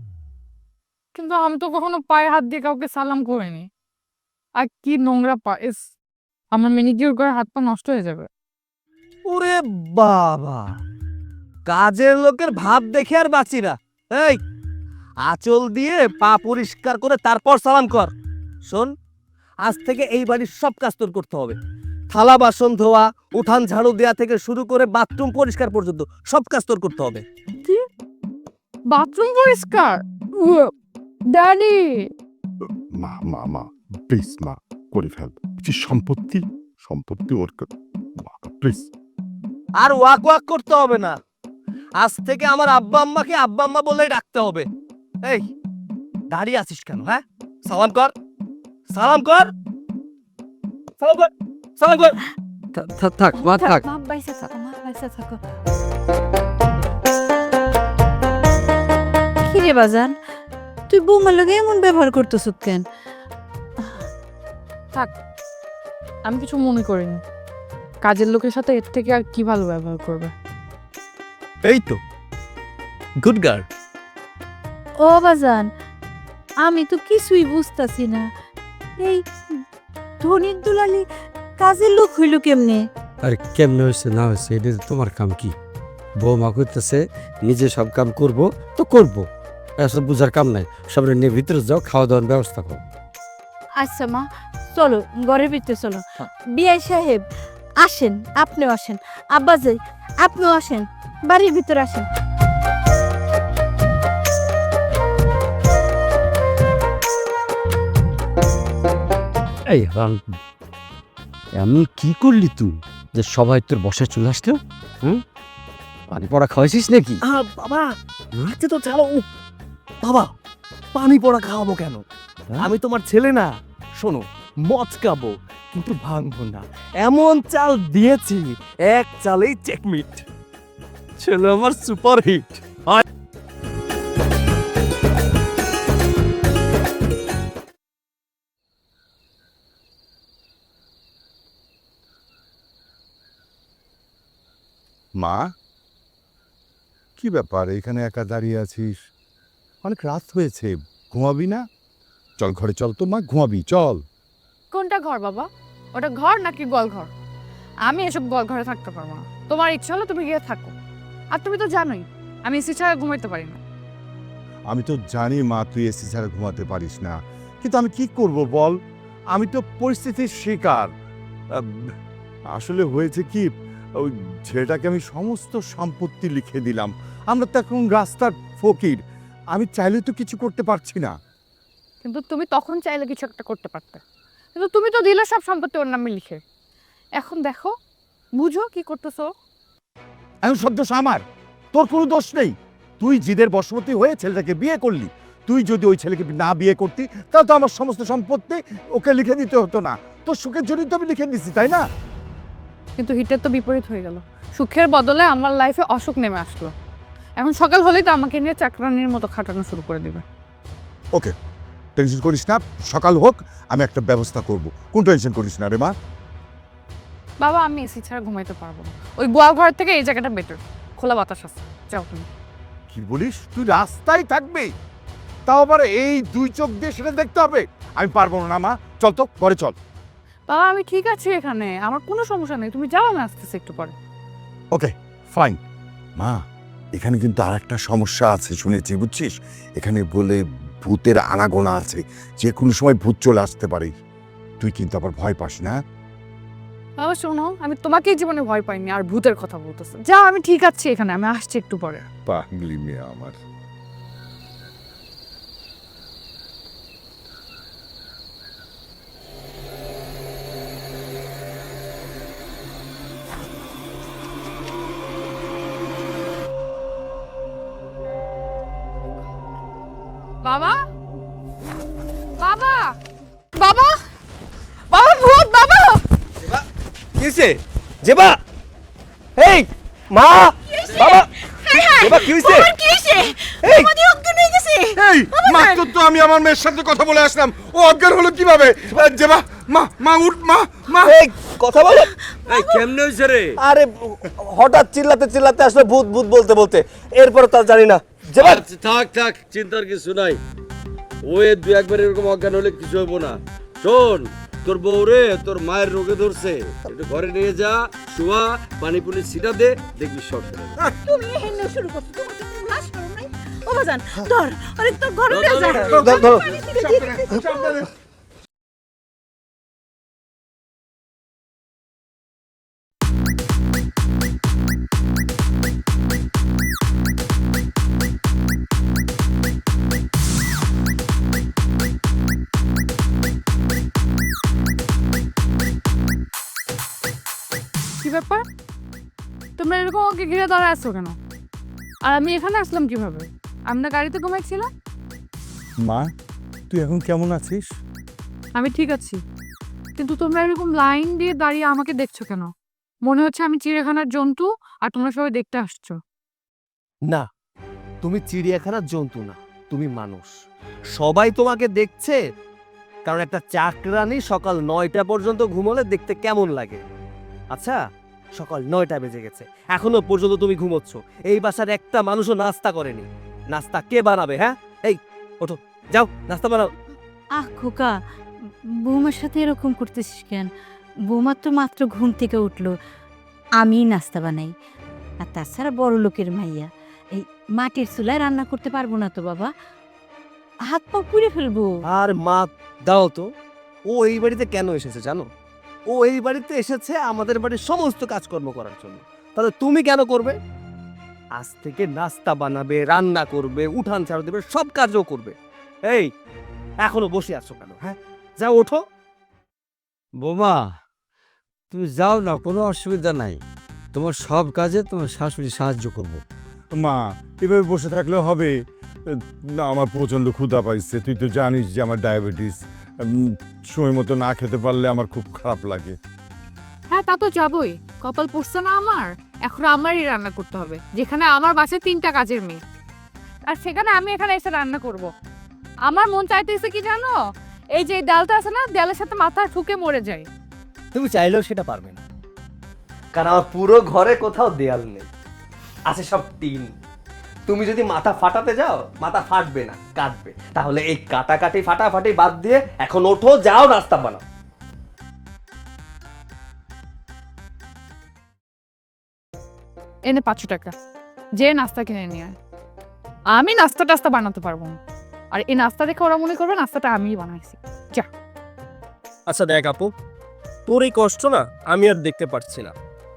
Speaker 1: কিন্তু আমি তো কখনো পায়ে হাত দিয়ে কাউকে সালাম করিনি। আর কি নোংরা পা, ইস, আমার ম্যানিকিউর করে হাত পা নষ্ট হয়ে যাবে।
Speaker 3: ওরে বাবা, কাজের লোকের ভাব দেখে আর বাঁচি না। এই আঁচল দিয়ে পা পরিষ্কার করে তারপর সালাম কর। শোন, আজ থেকে এই বাড়ির সব কাজ তোর করতে হবে। থালা বাসন ধোয়া, উঠান ঝাড়ু দেওয়া থেকে শুরু করে বাথরুম পরিষ্কার পর্যন্ত সব কাজ তোর করতে হবে।
Speaker 1: বাথরুম পরিষ্কার? ড্যাডি,
Speaker 4: মা মা মা প্লিজ মা, করে ফেল। সম্পত্তি সম্পত্তি ওর প্লিজ।
Speaker 3: আর ওয়াক ওয়াক করতে হবে না, আজ থেকে আমার আব্বা আম্মাকে আব্বা আম্মা বলেই ডাকতে হবে। এই দাঁড়িয়ে আছিস কেন? হ্যাঁ, সালাম কর, সালাম কর, সালাম কর, সালাম কর।
Speaker 6: থাক মা থাক।
Speaker 5: মা বাইসে থাকো, মা বাইসে থাকো। কিরে বাজান, তুই বৌমার লগে এমন ব্যবহার করতেছ কেন?
Speaker 1: থাক, আমি কিছু মনে করিনি। কাজের লোকের সাথে এর থেকে আর কি ভালো ব্যবহার করবে?
Speaker 3: এই তো গুড গার্ল।
Speaker 5: ও বাজান, আমি তো কিছুই বুঝতাছি না, এই ধনির দুলালি কাজের লোক হইল কেমনে?
Speaker 6: আরে কেমনে হয়েছে না হয়েছে এটা তোমার কাম কি? বৌমা করতেছে নিজে সব কাম করব তো করব, এসব বুঝার কাম নাই। সব নিয়ে ভিতরে যাও, খাওয়া দাওয়ার ব্যবস্থা করো।
Speaker 5: আচ্ছা মা, চলো ঘরের ভিতরে চলো। বিআই সাহেব আসেন, আপনিও আসেন। আব্বা যাই, আপনিও আসেন, বাড়ির ভিতরে আসেন।
Speaker 6: এই এমন কি করলি তুই যে সবাই তোর বসে চলে আসলো? হুম, পানি পড়া খাওয়াইছিস নাকি?
Speaker 3: বাবা, হাতে তো চালো। বাবা, পানি পড়া খাওয়াবো কেন? আমি তোমার ছেলে না। শোনো, মচকাবো কিন্তু ভাঙবো না, এমন চাল দিয়েছি এক চালেই চেকমিট। ছেলে আমার সুপার হিট।
Speaker 4: মা, কি ব্যাপার এখানে একা দাঁড়িয়ে আছিস? অনেক রাত হয়েছে, ঘুমাবি না? চল ঘরে চল তো মা, ঘুমাবি চল।
Speaker 1: কোনটা ঘর বাবা? ওটা ঘর নাকি গোয়াল ঘর? আমি এসব গোয়াল ঘরে থাকতে পারবো না। তোমার ইচ্ছা হলো তুমি গিয়ে থাকো। আর তুমি তো জানোই আমি এসি ছাড়া ঘুমাইতে পারি না।
Speaker 4: আমি তো জানি মা তুই এসি ছাড়া ঘুমাতে পারিস না, কিন্তু আমি কি করব বল, আমি তো পরিস্থিতির শিকার। আসলে হয়েছে কি, ওই ছেলেটাকে আমি সমস্ত সম্পত্তি লিখে দিলাম। আমরা তো এখন রাস্তার ফকির, আমি চাইলে তো কিছু করতে পারছি না।
Speaker 1: কিন্তু তুমি তখন চাইলে কিছু একটা করতে পারতে, কিন্তু তুমি তো দিলে সব সম্পত্তি ওর নামে লিখে। এখন দেখো, বুঝো কি করতেছো।
Speaker 4: এখন সব দোষ আমার, তোর কোনো দোষ নেই। তুই জিদের বশবর্তী হয়ে ছেলেটাকে বিয়ে করলি। তুই যদি ওই ছেলেকে না বিয়ে করতি তাহলে তো আমার সমস্ত সম্পত্তি ওকে লিখে দিতে হতো না। তোর সুখের জন্যই তো আমি লিখে দিছি, তাই না?
Speaker 1: কিন্তু হিটের তো বিপরীত হয়ে গেল। সুখের বদলে আমার লাইফে অসুখ নেমে আসলো। এখন সকাল হলেই তো আমাকে নিয়ে চাকরানির মতো খাটানো শুরু করে দেবে।
Speaker 4: ওকে, টেনশন করিস না, সকাল হোক আমি একটা ব্যবস্থা করব। কোন টেনশন করিস না রে মা।
Speaker 1: বাবা, আমি এসি ছাড়া ঘুমাইতে পারবো না। ওই গোয়া ঘর থেকে এই জায়গাটা বেটার, খোলা বাতাস আছে। যাও তুমি।
Speaker 4: কি বলিস, তুই রাস্তায় থাকবি? তাও আবার এই দুই চোখ দিয়ে সেটা দেখতে হবে? আমি পারবো না মা, চল তো ঘরে চল।
Speaker 1: বাবা, আমি ঠিক আছি এখানে, আমার কোনো সমস্যা নেই। তুমি যাও, আমি আসতেছি একটু পরে।
Speaker 4: Okay fine. মা, এখানে কিন্তু আর একটা সমস্যা আছে শুনেছি, বুঝছিস? এখানে বলে ভূতের আনাগোনা আছে, যে কোনো সময় ভূত চলে আসতে পারে। তুই কিন্তু আবার ভয় পাস না।
Speaker 1: বাবা শোনো, আমি তোমাকে জীবনে ভয় পাইনি, আর ভূতের কথা বলতেছে। যাও, আমি ঠিক আছি এখানে, আমি আসছি একটু পরে।
Speaker 4: পাগলি মেয়ে আমার।
Speaker 1: বাবা, বাবা, বাবা, বাবা, ভূত, বাবা।
Speaker 3: কিসে জেবা? এই মা, বাবা, জেবা কি হইছে? এই
Speaker 4: এই মাত্র তো আমি আমার মেয়ের সাথে কথা বলে আসলাম, ও অজ্ঞান হলো কিভাবে? যেবা, মা মা উঠ, মা মা।
Speaker 3: এই কথা বলো।
Speaker 6: এই কেমনে হইছে রে?
Speaker 3: আরে হঠাৎ চিল্লাতে চিল্লাতে আসলে ভূত ভূত বলতে বলতে, এরপর তো আর জানি না। জেবা,
Speaker 6: আচ্ছা, থাক থাক, চিন্তার কিছু নাই। ও দু একবার এরকম অজ্ঞান হলে কিছু হইব না। শোন, তোর বউরে তোর মায়ের রোগে ধরছে, একটু ঘরে নিয়ে যা, শোয়া, পানি পুনি ছিটা দে, দেখবি সব সেরে যাবে।
Speaker 5: তুমি হেন শুরু করছো, তোমার তো কোনো লাশ করো নাই। ও বাজান, ধর, আরে তোর ঘরে
Speaker 6: ধর,
Speaker 5: নিয়ে যা।
Speaker 6: ধর,
Speaker 3: ধর, ধর।
Speaker 5: পানি দিলে দিয়ে দিবি।
Speaker 1: কি ব্যাপার, তোমরা এরকম ওকে ঘিরে দাঁড়ায় আছো কেন? আর আমি এখানে আসলাম কিভাবে? আমি না গাড়িতে ঘুমাইছিলাম।
Speaker 4: মা, তুই এখন কেমন আছিস?
Speaker 1: আমি ঠিক আছি, কিন্তু তোমরা এরকম লাইন দিয়ে দাঁড়িয়ে আমাকে দেখছো কেন? মনে হচ্ছে আমি চিড়িয়াখানার জন্তু, আর তোমরা সবাই দেখতে আসছো।
Speaker 3: না, তুমি চিড়িয়াখানার জন্তু না, তুমি মানুষ। সবাই তোমাকে দেখছে কারণ একটা চাকরানি সকাল 9টা পর্যন্ত ঘুমোলে দেখতে কেমন লাগে। আচ্ছা, সকাল 9টা বেজে গেছে, এখনো পর্যন্ত তুমি ঘুমোচ্ছ। এই বাসার একটা মানুষও নাস্তা করেনি। নাস্তা কে বানাবে? হ্যাঁ, এই ওঠো, যাও নাস্তা বানাও।
Speaker 5: আহ খোকা, বৌমার সাথে এরকম করতেছিস কেন? বৌমা তো মাত্র ঘুম থেকে উঠলো, আমি নাস্তা বানাই। আর তাছাড়া বড় লোকের মাইয়া, এই মাটির চুলায় রান্না করতে পারবো না তো বাবা, হাত পা পুড়ে ফেলবো।
Speaker 3: আর মা, দাও তো। ও এই বাড়িতে কেন এসেছে জানো? ও এই বাড়িতে এসেছে আমাদের বাড়ির সমস্ত কাজকর্ম করার জন্য। তাহলে তুমি কেন করবে? আজ থেকে নাস্তা বানাবে, রান্না করবে, উঠান ঝাড়ু দেবে, সব কাজও করবে। এই এখনো বসে আছো কেন? হ্যাঁ, যাও ওঠো।
Speaker 6: বোমা, তুমি যাও না, কোনো অসুবিধা নাই। তোমার সব কাজে তোমার শাশুড়ি সাহায্য করবো।
Speaker 4: মা, এভাবে বসে থাকলে হবে না? আমার প্রচন্ড ক্ষুধা পাইছে, তুই তো জানিস যে আমার ডায়াবেটিস। সময় মতো না খেতে পারলে আমার খুব খারাপ লাগে।
Speaker 1: হ্যাঁ, তা তো যাবই। কপাল পড়ছে না আমার, এখন আমারই রান্না করতে হবে, যেখানে আমার বাসায় 3টা কাজের মেয়ে, আর সেখানে আমি এখানে এসে রান্না করব। আমার মন চাইতেছে কি জানো, এই যে এই ডালটা আছে না, ডালের সাথে মাথা ঠুকে মরে যায়।
Speaker 3: তুমি চাইলেও সেটা পারবে না, কারণ আমার পুরো ঘরে কোথাও দেয়াল নেই, আছে সব টিন। তুমি যদি মাথা ফাটাতে যাও, মাথা ফাটবে না, কাটবে। তাহলে এই কাটাকাটি ফাটাফাটি বাদ দিয়ে এখন ওঠো, যাও নাস্তা বানাও।
Speaker 1: এনে 500 টাকা যে নাস্তা কিনে নিয়ে আয়। আমি নাস্তা টাস্তা বানাতে পারবো না, আর এই নাস্তা দেখে ওরা মনে করবে নাস্তাটা আমিই বানাইছি।
Speaker 2: আচ্ছা দেখ আপু, তোর এই কষ্ট না আমি আর দেখতে পারছি না।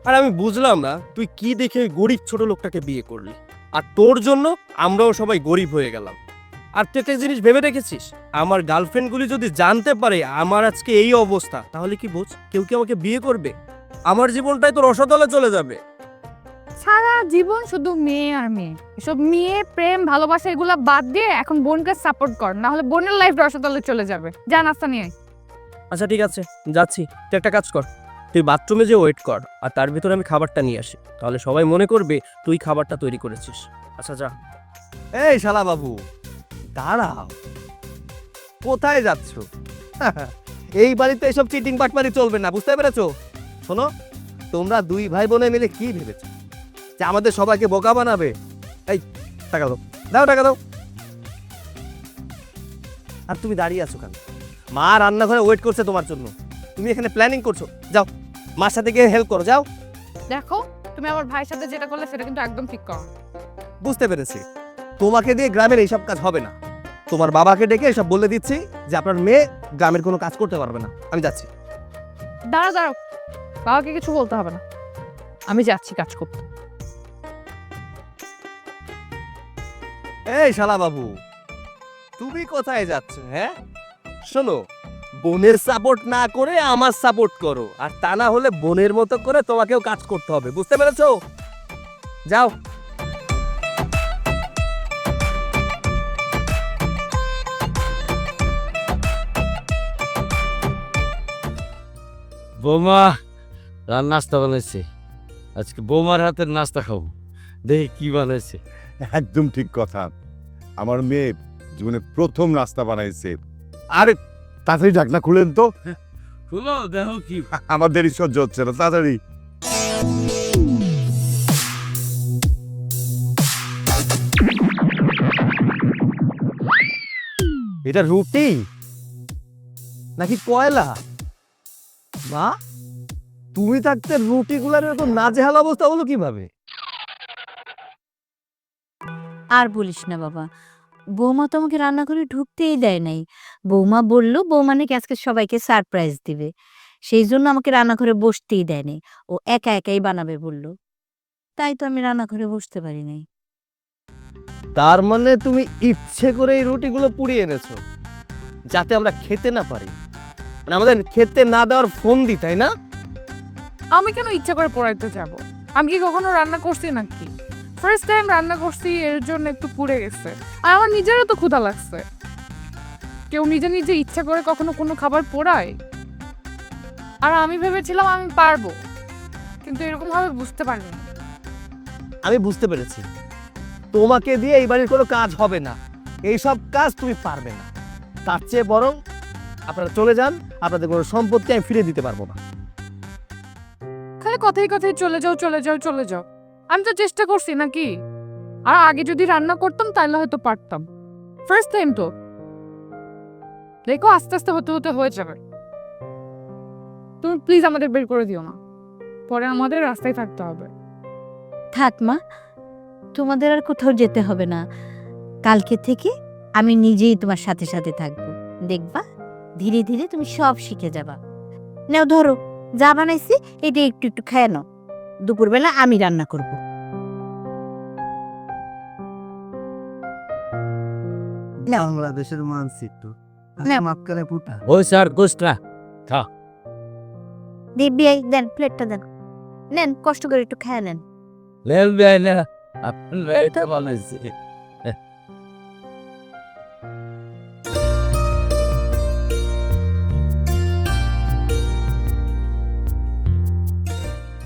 Speaker 2: আর আমি বুঝলাম না তুই কি দেখে ওই গরিব ছোট লোকটাকে বিয়ে করলি, আর তোর জন্য আমরাও সবাই গরিব হয়ে গেলাম। আর তুই একটা জিনিস ভেবে রেখেছিস, আমার গার্লফ্রেন্ডগুলি যদি জানতে পারে আমার আজকে এই অবস্থা, তাহলে কি বোঝ কেউ কি আমাকে বিয়ে করবে? আমার জীবনটাই তো রসাতলে চলে যাবে।
Speaker 1: সারা জীবন শুধু মেয়ে আর মেয়ে, এসব মেয়ে প্রেম ভালোবাসা এগুলা বাদ দিয়ে এখন বোনকে সাপোর্ট কর, না হলে বোনের লাইফ রসাতলে চলে যাবে। যা নাস্তা নিয়ে আয়।
Speaker 2: আচ্ছা ঠিক আছে, যাচ্ছি। তুই একটা কাজ কর, তুই বাথরুমে যে ওয়েট কর, আর তার ভিতরে আমি খাবারটা নিয়ে আসি, তাহলে সবাই মনে করবে তুই খাবারটা তৈরি করেছিস। আচ্ছা যা।
Speaker 3: এই শালা বাবু, দাঁড়াও, কোথায় যাচ্ছ? এই বাড়িতে এসব চিটিং বাটপারি চলবে না, বুঝতে পেরেছো? শোনো, তোমরা দুই ভাই বোনে মিলে কি ভেবেছো যে আমাদের সবাইকে বোকা বানাবে? এই টাকা দাও, দাও টাকা দাও। আর তুমি দাঁড়িয়ে আছো কেন? মা রান্নাঘরে ওয়েট করছে তোমার জন্য, তুমি এখানে প্ল্যানিং করছো। যাও, মার সাথে গিয়ে হেল্প করো, যাও।
Speaker 1: দেখো, তুমি আমার ভাইয়ের সাথে যেটা করলে সেটা কিন্তু একদম ঠিক করো।
Speaker 3: বুঝতে পেরেছি, তোমাকে দিয়ে গ্রামের এইসব কাজ হবে না। তোমার বাবাকে ডেকে এসব বলে দিচ্ছি যে আপনার মেয়ে গ্রামের কোনো কাজ করতে পারবে না। আমি যাচ্ছি।
Speaker 1: দাঁড়াও দাঁড়াও, বাবাকে কিছু বলতে হবে না, আমি যাচ্ছি কাজ করতে।
Speaker 3: এই শালা বাবু, তুমি কোথায় যাচ্ছ? হ্যাঁ শোনো, বোনের সাপোর্ট না করে আমার সাপোর্ট করো, আর তা না হলে বোনের মতো করে তোমাকেও কাজ করতে হবে, বুঝতে পেরেছো? যাও।
Speaker 6: বৌমা নাস্তা বানাইছে, আজকে বৌমার হাতের নাস্তা খাবো। দেখি কি বানাইছে।
Speaker 4: একদম ঠিক কথা, আমার মেয়ে জীবনে প্রথম নাস্তা বানাইছে। আরে তাড়াতাড়ি ঢাকনা খুলেন তো,
Speaker 6: শুনো দেখো কি।
Speaker 4: আমার দেরি সহ্য হচ্ছে না, তাড়াতাড়ি।
Speaker 3: এটা রুটি নাকি কয়লা? মা, তুমি থাকতে রুটিগুলোর এরকম নাজেহাল অবস্থা হলো কিভাবে?
Speaker 5: আর বলিস না বাবা, বৌমা তো আমাকে রান্নাঘরে ঢুকতেই দেয় নাই। বৌমা বলল বৌমা নাকি আজকে সবাইকে সারপ্রাইজ দিবে, সেই জন্য আমাকে রান্নাঘরে বসতেই দেয় নাই। ও একা একাই বানাবে বলল, তাই তো আমি রান্নাঘরে বসতে পারি নাই।
Speaker 3: তার মানে তুমি ইচ্ছে করে এই রুটিগুলো পুড়িয়ে এনেছো যাতে আমরা খেতে না পারি, মানে আমাদের খেতে না দেওয়ার ফোন দি, তাই না?
Speaker 1: আমি কেন ইচ্ছা করে পড়াইতে যাব? আমি কি কখনো রান্না করছি নাকি? ফার্স্ট টাইম রান্না করছি, এর জন্য একটু পুড়ে গেছে। আর আমার নিজেরও তো ক্ষুধা লাগছে। কেউ নিজে নিজে ইচ্ছা করে কখনো কোনো খাবার পোড়ায়? আর আমি ভেবেছিলাম আমি পারবো, কিন্তু এরকম ভাবে বুঝতে পারিনি।
Speaker 3: আমি বুঝতে পেরেছি, তোমাকে দিয়ে এই বাড়ির কোনো কাজ হবে না, এইসব কাজ তুমি পারবে না। তার চেয়ে বরং আপনারা চলে যান, আপনাদের কোনো সম্পত্তি আমি ফিরে দিতে পারবো না।
Speaker 1: খালি কথাই কথাই চলে যাও চলে যাও চলে যাও। আমি তো চেষ্টা করছি নাকি? আর আগে যদি রান্না করতাম তাহলে হয়তো পারতাম। ফার্স্ট টাইম তো, দেখো আস্তে আস্তে হতে হতে হয়ে যাবে। তুমি প্লিজ আমাদের বের করে দিও না, পরে আমাদের রাস্তায় থাকতে হবে।
Speaker 5: থাক মা, তোমাদের আর কোথাও যেতে হবে না। কালকে থেকে আমি নিজেই তোমার সাথে সাথে থাকবো, দেখবা ধীরে ধীরে তুমি সব শিখে যাবা। নাও ধরো, যা বানাইছি এটা একটু একটু খেয়ে নাও, দুপুরবেলা আমি রান্না করব।
Speaker 3: বাংলাদেশের মানচিত্র
Speaker 5: নাও।
Speaker 3: মাপকানে পুটা।
Speaker 6: ওই স্যার গোসটা
Speaker 5: দিব্যি দেন, প্লেটটা দেন, নেন কষ্ট করে একটু খেয়ে নেন।
Speaker 6: লেল বেয় না, আপনার বেয়টা বানাইছে।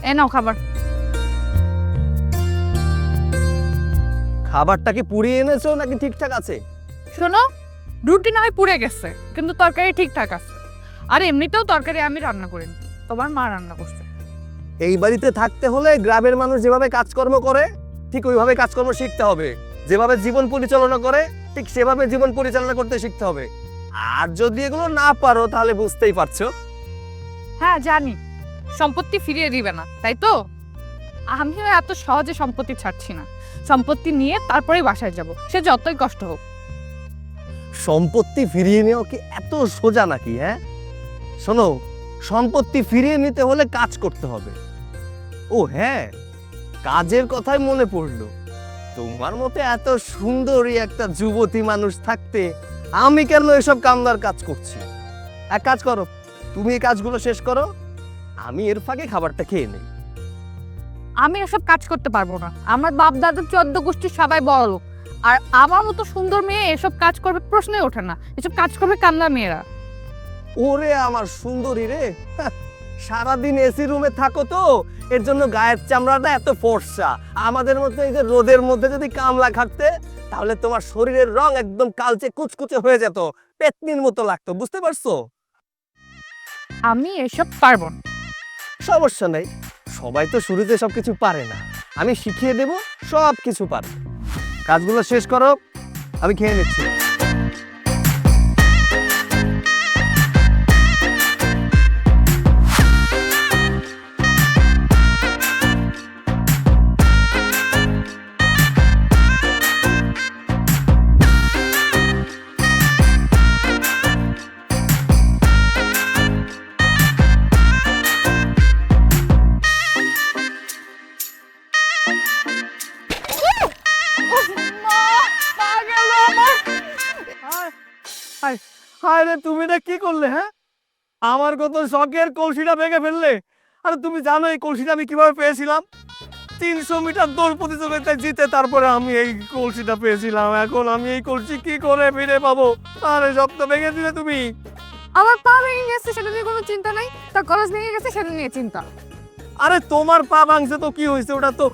Speaker 1: এ নাও খাবার।
Speaker 3: খাবারটা কি পুড়িয়ে এনেছো নাকি ঠিকঠাক আছে?
Speaker 1: শোনো, রুটি না হয় পুড়ে গেছে, কিন্তু তরকারি ঠিকঠাক আছে। আর এমনিতেও তরকারি আমি রান্না করিনি, তোমার মা রান্না করছে।
Speaker 3: এই বাড়িতে থাকতে হলে গ্রামের মানুষ যেভাবে কাজকর্ম করে ঠিক ওইভাবে কাজকর্ম শিখতে হবে, যেভাবে জীবন পরিচালনা করে ঠিক সেভাবে জীবন পরিচালনা করতে শিখতে হবে। আর যদি এগুলো না পারো তাহলে বুঝতেই পারছো।
Speaker 1: হ্যাঁ জানি, সম্পত্তি ফিরিয়ে দিবে না, তাই তো? আমিও এত সহজে সম্পত্তি ছাড়ছি না। সম্পত্তি নিয়ে তারপরেই বাসায় যাব, সে যতই কষ্ট হোক।
Speaker 3: সম্পত্তি ফিরিয়ে নেওয়া কি এত সোজা নাকি? হ্যাঁ শোনো, সম্পত্তি ফিরিয়ে নিতে হলে কাজ করতে হবে। ও হ্যাঁ, কাজের কথাই মনে পড়লো, তোমার মতো এত সুন্দরী একটা যুবতী মানুষ থাকতে আমি কেন এসব কামদার কাজ করছি? এক কাজ করো, তুমি এই কাজগুলো শেষ করো, আমি এর ফাঁকে খাবারটা খেয়ে নেই।
Speaker 1: আমি এসব কাজ করতে পারবো না। আমার বাপ দাদা 14 গোষ্ঠীর সবাই বড়, আর আমার মতো সুন্দর মেয়ে এসব কাজ করবে প্রশ্নই ওঠে না। এসব কাজ করবে কান্না মেয়েরা।
Speaker 3: ওরে আমার সুন্দরী রে, সারাদিন এসি রুমে থাকো তো এর জন্য গায়ের চামড়াটা এত ফর্সা। আমাদের মতো এই যে রোদের মধ্যে যদি কামলা খাটতে, তাহলে তোমার শরীরের রং একদম কালচে কুচকুচে হয়ে যেত, পেতনির মতো লাগতো, বুঝতে পারছো?
Speaker 1: আমি এসব পারবো না।
Speaker 3: সমস্যা নেই, সবাই তো শুরুতে সবকিছু পারে না, আমি শিখিয়ে দেব, সব কিছু পারবে। কাজগুলো শেষ করো, আমি খেয়ে নিচ্ছি। হায় রে, তুমি না কি করলে? হ্যাঁ, আমার কত শখের কলসিটা ভেঙে ফেললে। আরে তুমি জানো এই কলসিটা আমি কিভাবে পেয়েছিলাম? 300 মিটার দৌড় প্রতিযোগিতায় জিতে তারপরে আমি এই কলসিটা পেয়েছিলাম। এখন আমি এই কলসি কি করে ফিরে পাবো? আরে সব তো ভেঙে দিলে তুমি।
Speaker 1: আমার পা ভেঙে গেছে সেটা নিয়ে কোনো চিন্তা নাই, তার কলেজ ভেঙে গেছে সেটা নিয়ে চিন্তা।
Speaker 3: আরে তোমার পা ভাঙছে তো কি হয়েছে, ওটা তো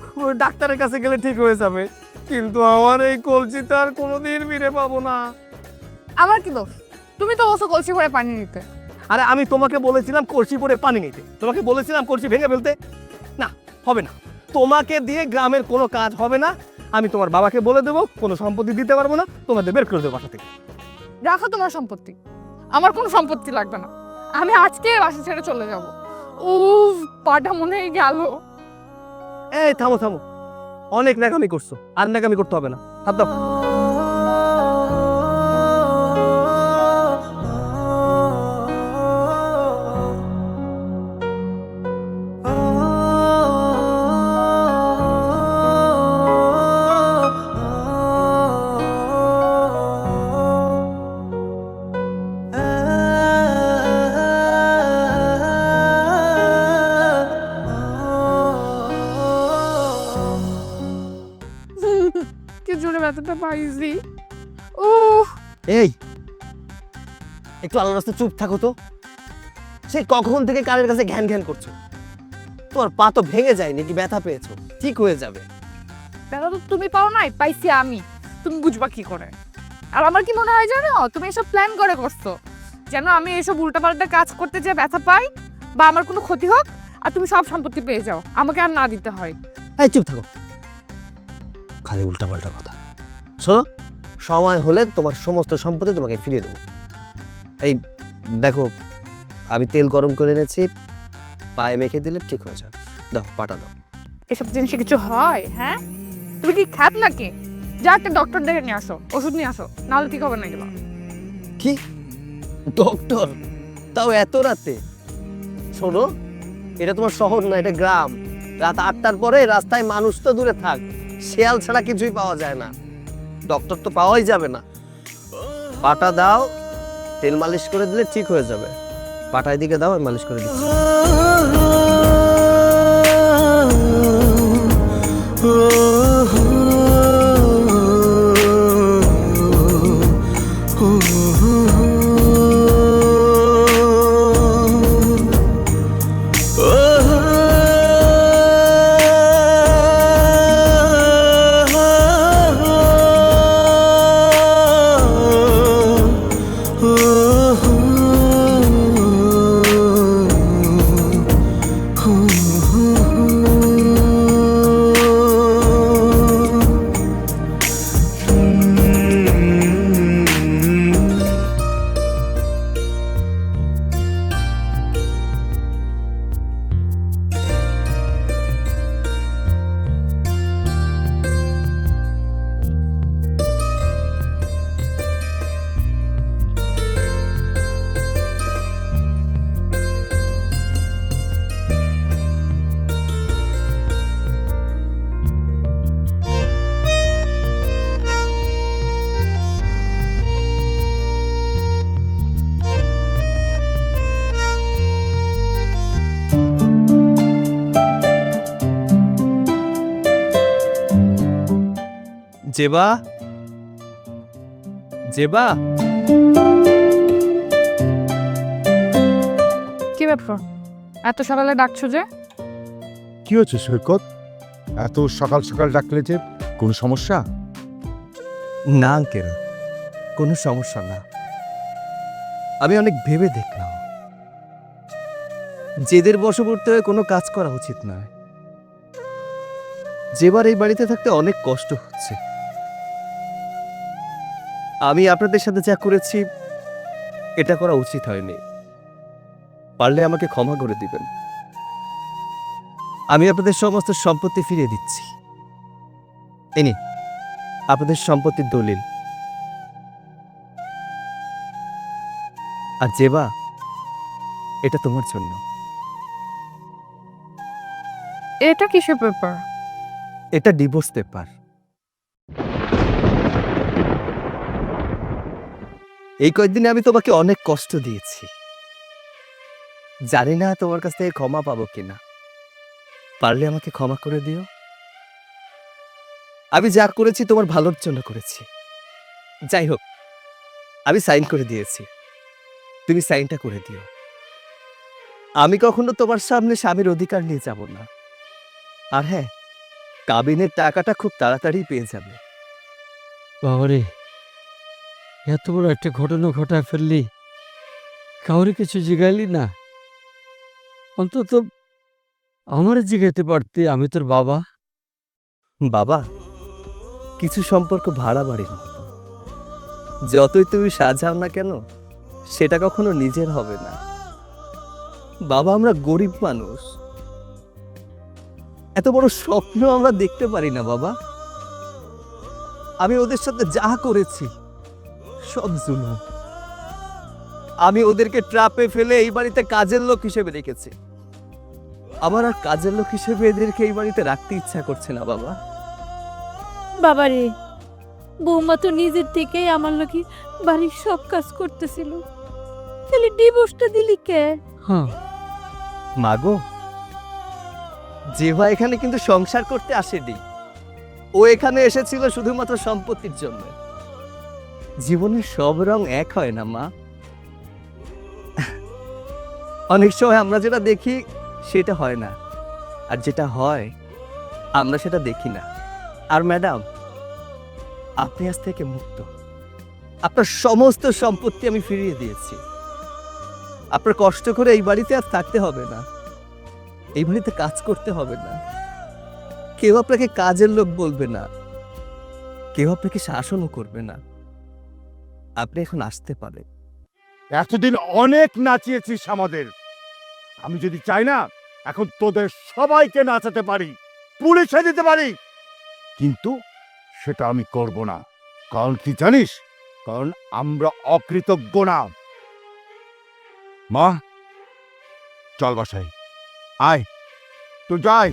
Speaker 3: ডাক্তারের কাছে গেলে ঠিক হয়ে যাবে, কিন্তু আমার এই কলসিটা আর কোনোদিন ফিরে পাবো না।
Speaker 1: আমার কি দোষ? তুমি তো বলছো কলসি ভরে পানি নিতে।
Speaker 3: আরে আমি তোমাকে বলেছিলাম কলসি ভরে পানি নিতে, তোমাকে বলেছিলাম কলসি ভেঙে ফেলতে। না, হবে না, তোমাকে দিয়ে গ্রামের কোনো কাজ হবে না। আমি তোমার বাবাকে বলে দেবো, কোনো সম্পত্তি দিতে পারবো না, তোমাদের বের করে দেবো বাসা থেকে।
Speaker 1: রাখো তোমার সম্পত্তি, আমার কোনো সম্পত্তি লাগবে না। আমি আজকে বাসা ছেড়ে চলে যাব। ও পাটা মনে হয় গেল।
Speaker 3: এই থামো থামো, অনেক ন্যাকামি করছো, আর ন্যাকামি করতে হবে না, হাত দাও।
Speaker 1: কি জোরে ব্যথাটা পাইছি। ও
Speaker 3: এই একটু আলো রাস্তা চুপ থাকো তো, সে কখন থেকে কানের কাছে ঘ্যান ঘ্যান করছো? তোমার পা তো ভেঙে যায়নি, কি ব্যথা পেয়েছো? ঠিক হয়ে যাবে।
Speaker 1: ব্যথা তো তুমি পাও নাই, পাইছি আমি। তুমি বুঝবা কি করে? আর আমার কি মনে হয় জানো, তুমি এসব প্ল্যান করে করছো যেন আমি এসব উল্টাপাল্টা কাজ করতে যে ব্যথা পাই বা আমার কোনো ক্ষতি হোক, আর তুমি সব সম্পত্তি পেয়ে যাও, আমাকে আর না দিতে হয়।
Speaker 3: এই চুপ থাকো, খালি উল্টাপাল্টা কথা। শোনো, সময় হলে তোমার সমস্ত সম্পত্তি তোমাকে ফিরিয়ে দেবো। এই দেখো, আমি তেল গরম করে এনেছি, পায়ে মেখে দিলে ঠিক হয়ে যাবে। দাও, পাটা দাও।
Speaker 1: এসব জিনিসে কিছু হয়? হ্যাঁ, তুমি কি খ্যাত নাকি? যা একটা ডক্টর দেখে নিয়ে আসো, ওষুধ নিয়ে আসো, নাহলে ঠিক হবে না এগুলো।
Speaker 3: কি ডক্টর, তাও এত রাতে? শোনো, এটা তোমার শহর না, এটা গ্রাম। রাত 8টার পরে রাস্তায় মানুষ তো দূরে থাক, শেয়াল ছাড়া কিছুই পাওয়া যায় না, ডক্টর তো পাওয়াই যাবে না। পাটা দাও, তেল মালিশ করে দিলে ঠিক হয়ে যাবে। পাটায় দিকে দাও, আমি মালিশ করে দিচ্ছি। জেবা, জেবা,
Speaker 1: কি ব্যাপার এত সকালে ডাকছো যে?
Speaker 4: কি হচ্ছে সৈকত? এত সকাল সকাল ডাকলে যে, কোনো সমস্যা?
Speaker 3: না আঙ্কেল, কোনো সমস্যা না। আমি অনেক ভেবে দেখলাম, জেদের বশবর্তী হয়ে কোনো কাজ করা উচিত নয়। যেবার এই বাড়িতে থাকতে অনেক কষ্ট হচ্ছে। আমি আপনাদের সাথে যা করেছি এটা করা উচিত হয়নি। পারলে আমাকে ক্ষমা করে দিবেন। আমি আপনাদের সমস্ত সম্পত্তি ফিরিয়ে দিচ্ছি। এই নিন আপনাদের সম্পত্তির দলিল। আর জেবা, এটা তোমার জন্য।
Speaker 1: এটা কিসের পেপার?
Speaker 3: এটা ডিভোর্স পেপার। এই কয়েকদিনে আমি তোমাকে অনেক কষ্ট দিয়েছি। জানি না তোমার কাছ থেকে ক্ষমা পাবো কিনা। পারলে আমাকে ক্ষমা করে দিও। আমি যা করেছি তোমার ভালোর জন্য করেছি। যাই হোক, আমি সাইন করে দিয়েছি, তুমি সাইনটা করে দিও। আমি কখনো তোমার সামনে স্বামীর অধিকার নিয়ে যাব না। আর হ্যাঁ, কাবিনের টাকাটা খুব তাড়াতাড়ি পেয়ে যাবে।
Speaker 6: বাবারে, এত বড় একটা ঘটনা ঘটায় ফেললি, কাউরে কিছু জিগাইলি না? অন্তত আমারে জিগাইতে পারতি, আমি তোর বাবা।
Speaker 3: বাবা, কিছু সম্পর্ক ভাড়া বাড়ির মতো। যতই তুমি সাজাও না কেন, সেটা কখনো নিজের হবে না। বাবা, আমরা গরিব মানুষ, এত বড় স্বপ্ন আমরা দেখতে পারি না বাবা। আমি ওদের সাথে যা করেছি সব জুলুম। আমি ওদেরকে ট্রাপে ফেলে এই বাড়িতে কাজের লোক হিসেবে রেখেছি। আমার আর কাজের লোক হিসেবে এদেরকে এই বাড়িতে রাখতে ইচ্ছা করছে না বাবা।
Speaker 5: বাবারে, বৌমা তো নিজের থেকেই আমার লোকে বাড়ির সব কাজ করতেছিল, তাহলে ডিভোর্সটা দিলি কে?
Speaker 6: হ্যাঁ,
Speaker 3: মাগো, জেভা এখানে কিন্তু সংসার করতে আসেনি। ও এখানে এসেছিল শুধুমাত্র সম্পত্তির জন্য। জীবনের সব রং এক হয় না মা। অনেক সময় আমরা যেটা দেখি সেটা হয় না, আর যেটা হয় আমরা সেটা দেখি না। আর ম্যাডাম, আপনি আজ থেকে মুক্ত। আপনার সমস্ত সম্পত্তি আমি ফিরিয়ে দিয়েছি। আপনার কষ্ট করে এই বাড়িতে আর থাকতে হবে না, এই বাড়িতে কাজ করতে হবে না। কেউ আপনাকে কাজের লোক বলবে না, কেউ আপনাকে শাসনও করবে না। আপনি এখন আসতে পারেন।
Speaker 4: এতদিন অনেক নাচিয়েছিস আমাদের। আমি যদি চাই না, এখন তোদের সবাইকে নাচাতে পারি, পুলিশে দিতে পারি, কিন্তু সেটা আমি করব না। কারণ কি জানিস? কারণ আমরা অকৃতজ্ঞ না। মা, চল বাসায় আয়, তো যাই।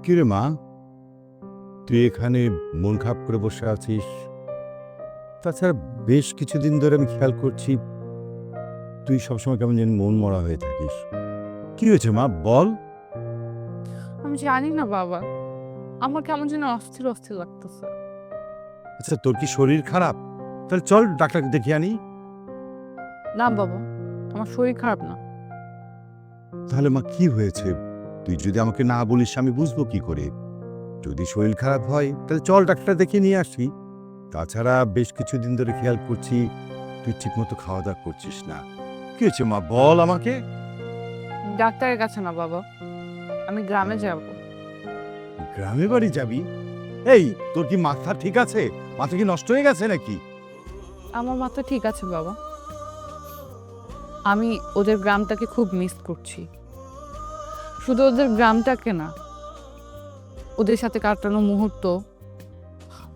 Speaker 4: কিরে মা, তুই এখানে মন খারাপ করে বসে আছিস? তাছাড়া বেশ কিছুদিন ধরে আমি খেয়াল করছি তুই সবসময় কেমন যেন মন মরা হয়ে থাকিস। কি হয়েছে মা, বল।
Speaker 1: আমি জানি না বাবা, আমার কেমন যেন অস্থির অস্থির লাগতেছে।
Speaker 4: আচ্ছা, তোর কি শরীর খারাপ? তাহলে চল ডাক্তারকে দেখিয়ে আনি।
Speaker 1: না বাবা, আমার শরীর খারাপ না।
Speaker 4: তাহলে মা কি হয়েছে? তুই যদি আমাকে না বলিস আমি বুঝবো কি করে? যদি শরীর খারাপ হয় তাহলে চল ডাক্তার দেখিয়ে নিয়ে আসি। তাছাড়া বেশ কিছুদিন ধরে খেয়াল করছি তুই ঠিকমতো খাওয়া দাওয়া করছিস না। কি হয়েছে মা, বল আমাকে।
Speaker 1: ডাক্তারের কাছে না বাবা, আমি গ্রামে যাব।
Speaker 4: গ্রামে বাড়ি যাবি? এই, তোর কি মাথা ঠিক আছে? মাথা কি নষ্ট হয়ে গেছে নাকি?
Speaker 1: আমার মাথা ঠিক আছে বাবা। আমি ওদের গ্রামটাকে খুব মিস করছি। শুধু ওদের গ্রামটাকে না, ওদের সাথে কাটানো মুহূর্ত,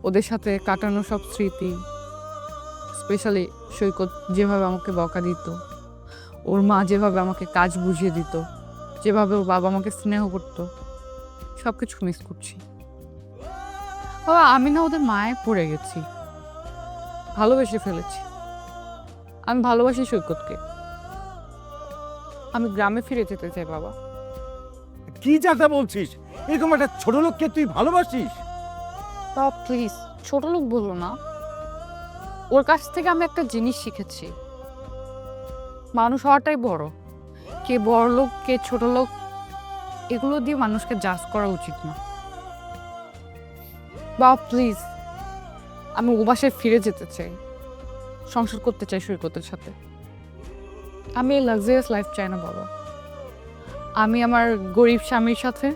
Speaker 1: ওদের সাথে কাটানো সব স্মৃতি, স্পেশালি সৈকত যেভাবে আমাকে বকা দিত, ওর মা যেভাবে আমাকে কাজ বুঝিয়ে দিত, যেভাবে ওর বাবা আমাকে স্নেহ করত, সব কিছু মিস করছি। বাবা, আমি না ওদের মায়ে পড়ে গেছি, ভালোবেসে ফেলেছি। আমি ভালোবাসি সৈকতকে। আমি গ্রামে ফিরে যেতে চাই বাবা।
Speaker 4: কি যাতা বলছিস? এরকম একটা ছোট লোককে তুই ভালোবাসিস?
Speaker 1: তা প্লিজ ছোট লোক বললো না। ওর কাছ থেকে আমি একটা জিনিস শিখেছি, মানুষ হওয়াটাই বড়। কে বড় লোক কে ছোট লোক এগুলো দিয়ে মানুষকে জাজ করা উচিত না। বাবা প্লিজ, আমি ও বাসায় ফিরে যেতে চাই, সংসার করতে চাই সৈকতের সাথে। আমি এই লাক্সারিয়াস লাইফ চাই না বাবা। আমি আমার গরিব স্বামীর সাথে,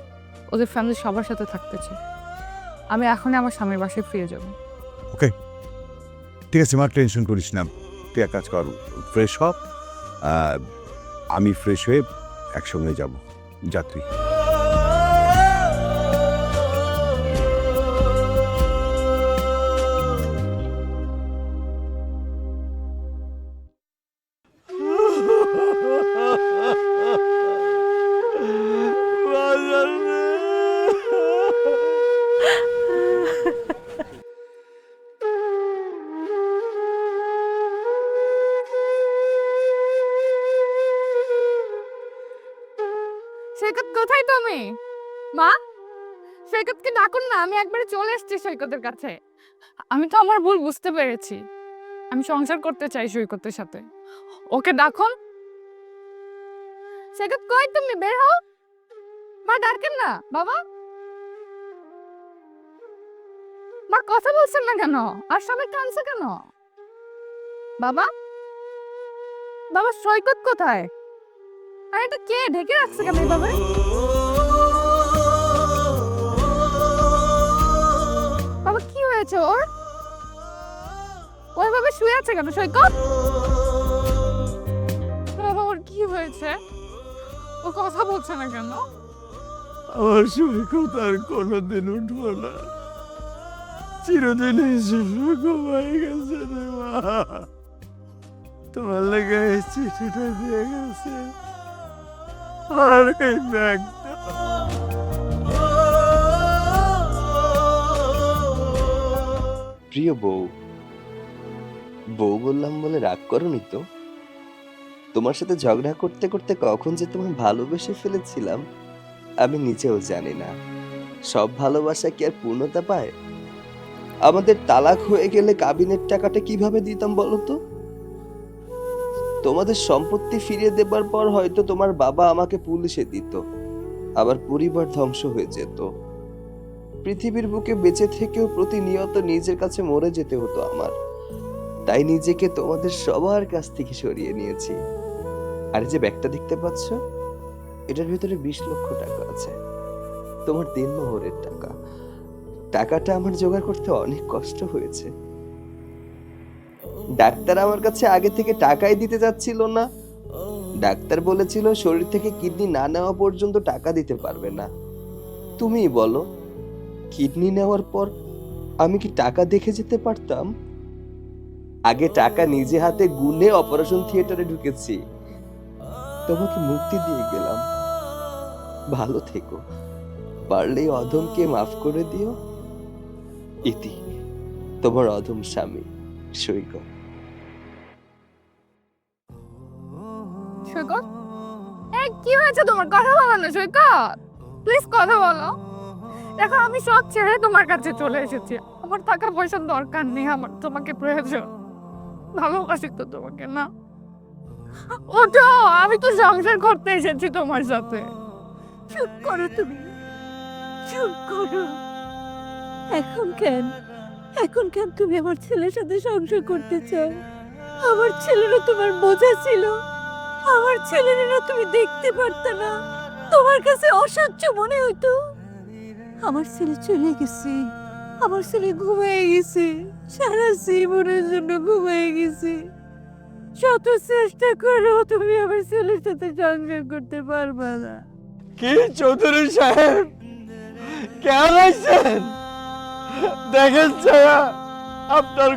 Speaker 1: ওদের ফ্যামিলির সবার সাথে থাকতে চাই। আমি এখনই আমার স্বামীর বাসায় ফিরে যাব।
Speaker 4: ওকে, ঠিক আছে মা, টেনশন করিস না। তুই এক কাজ কর, ফ্রেশ হ, আমি ফ্রেশ হয়ে একসঙ্গে যাব। যাত্রী
Speaker 1: সৈকত কোথায় তুমি? মা, সৈকতকে ডাকুন না, আমি একবারে চলে এসেছি সৈকতের কাছে। আমি তো আমার ভুল বুঝতে পেরেছি। আমি সংসার করতে চাই সৈকতের সাথে। ওকে ডাকুন। সৈকত কই তুমি? বের হও। মা ডাকেন না বাবা। মা কথা বলছেন না কেন? আর সবাই কাঁদছে কেন? বাবা, বাবা সৈকত কোথায়? আর এটা কে ঢেকে রাখছে কেন এইভাবে? বাবা কি হয়েছে ওর? ওইভাবে শুয়ে আছে কেন সৈকত? বাবা ওর কি হয়েছে? ও কথা বলছে না কেন?
Speaker 4: আমার সৈকত আর কোনোদিন উঠবো না, চিরদিন ঘুমাই গেছে রে মা। তোমার লেগে এই চিঠিটা দিয়ে গেছে, আর এই ব্যাগটা।
Speaker 7: প্রিয় বউ, বউ বললাম বলে রাগ করনি তো? তোমার সাথে ঝগড়া করতে করতে কখন যে তোমায় ভালোবেসে ফেলেছিলাম আমি নিজেও জানি না। সব ভালোবাসা কি আর পূর্ণতা পায়? আমাদের তালাক হয়ে গেলে কাবিনের টাকাটা কিভাবে দিতাম বলো তো? তোমাদের সম্পত্তি ফিরিয়ে দেবার পর হয়তো তোমার বাবা আমাকে পুলিশে দিত, আবার পরিবার ধ্বংস হয়ে যেত। পৃথিবীর বুকে বেঁচে থেকেও প্রতিনিয়ত নিজের কাছে মরে যেতে হতো আমার। তাই নিজেকে তোমাদের সবার কাছ থেকে সরিয়ে নিয়েছি। আর যে ব্যাগটা দেখতে পাচ্ছ, এটার ভিতরে 20 লক্ষ টাকা আছে, তোমার দিনমোহরের টাকা। টাকাটা আমার জোগাড় করতে অনেক কষ্ট হয়েছে। ডাক্তার আমার কাছে আগে থেকে টাকাই দিতে যাচ্ছিল না। ডাক্তার বলেছিল শরীর থেকে কিডনি না নেওয়া পর্যন্ত টাকা দিতে পারবে না। তুমিই বলো, কিডনি নেওয়ার পর আমি কি টাকা দেখে যেতে পারতাম? আগে টাকা নিজে হাতে গুনে অপারেশন থিয়েটারে ঢুকেছি, তোমাকে মুক্তি দিয়ে গেলাম। ভালো থেকো, পারলে অধমকে মাফ করে দিও। ইতি, তোমার অধম স্বামী সৈকত।
Speaker 1: সৈকত, এই কি হয়েছে তোমার? কথা বলো না সৈকত, প্লিজ কথা বলো। দেখো আমি সব ছেড়ে তোমার কাছে চলে এসেছি। আমার টাকা পয়সার দরকার নেই, আমার তোমাকে প্রয়োজন। ভালোবাসি তো তোমাকে না। ওঠো, আমি তো সংসার করতে এসেছি তোমার সাথে।
Speaker 5: চুপ করো তুমি, চুপ করো। এখন কেন তুমি আমার ছেলের সাথে সংসার করতে চাও? আমার ছেলেরও তোমার বোঝা ছিল, আমার ছেলেরা তুমি দেখতে পারতে না, তোমার কাছে অসহ্য মনে হইতো? আমার ছেলে চলে গেছে, আমার ছেলে ঘুমিয়ে গেছে, সারা জীবনের জন্য ঘুমিয়ে গেছে। শত চেষ্টা করেও তুমি আমার ছেলের সাথে সংসার করতে পারবে না।
Speaker 6: কি চৌধুরী সাহেব, কেমন আছেন? দেখেন ছায়া, আপনার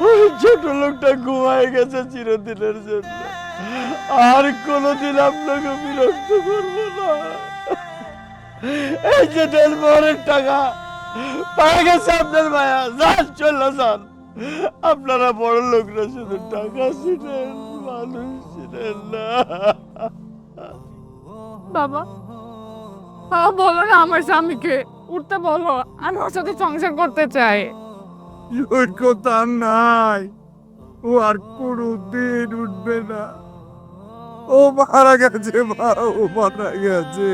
Speaker 6: ওই ছোট লোকটা ঘুমায় গেছে চিরদিনের জন্য। আর কোনোদিন আপনাকে বিরক্ত করবো না। এই যে ডেলমোহরের টাকা পায়ে গেছে আপনার মায়া, যান চলে যান। আপনারা বড় লোকরা শুধু টাকা ছিলেন, মানুষ ছিলেন না।
Speaker 1: বাবা, বাবা বলো না আমার স্বামীকে উঠতে বলো, আমি ওর সাথে সংসার করতে চাই।
Speaker 4: যোগ্যতা নাই, ও আর কোনোদিন উঠবে না। ও মারা গেছে মা, ও মারা গেছে।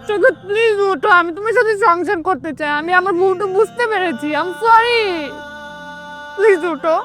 Speaker 1: জগৎ প্লিজ উঠো, আমি তোমার সাথে সংসার করতে চাই। আমি আমার ভুলটা বুঝতে পেরেছি, আই এম সরি। প্লিজ উঠো।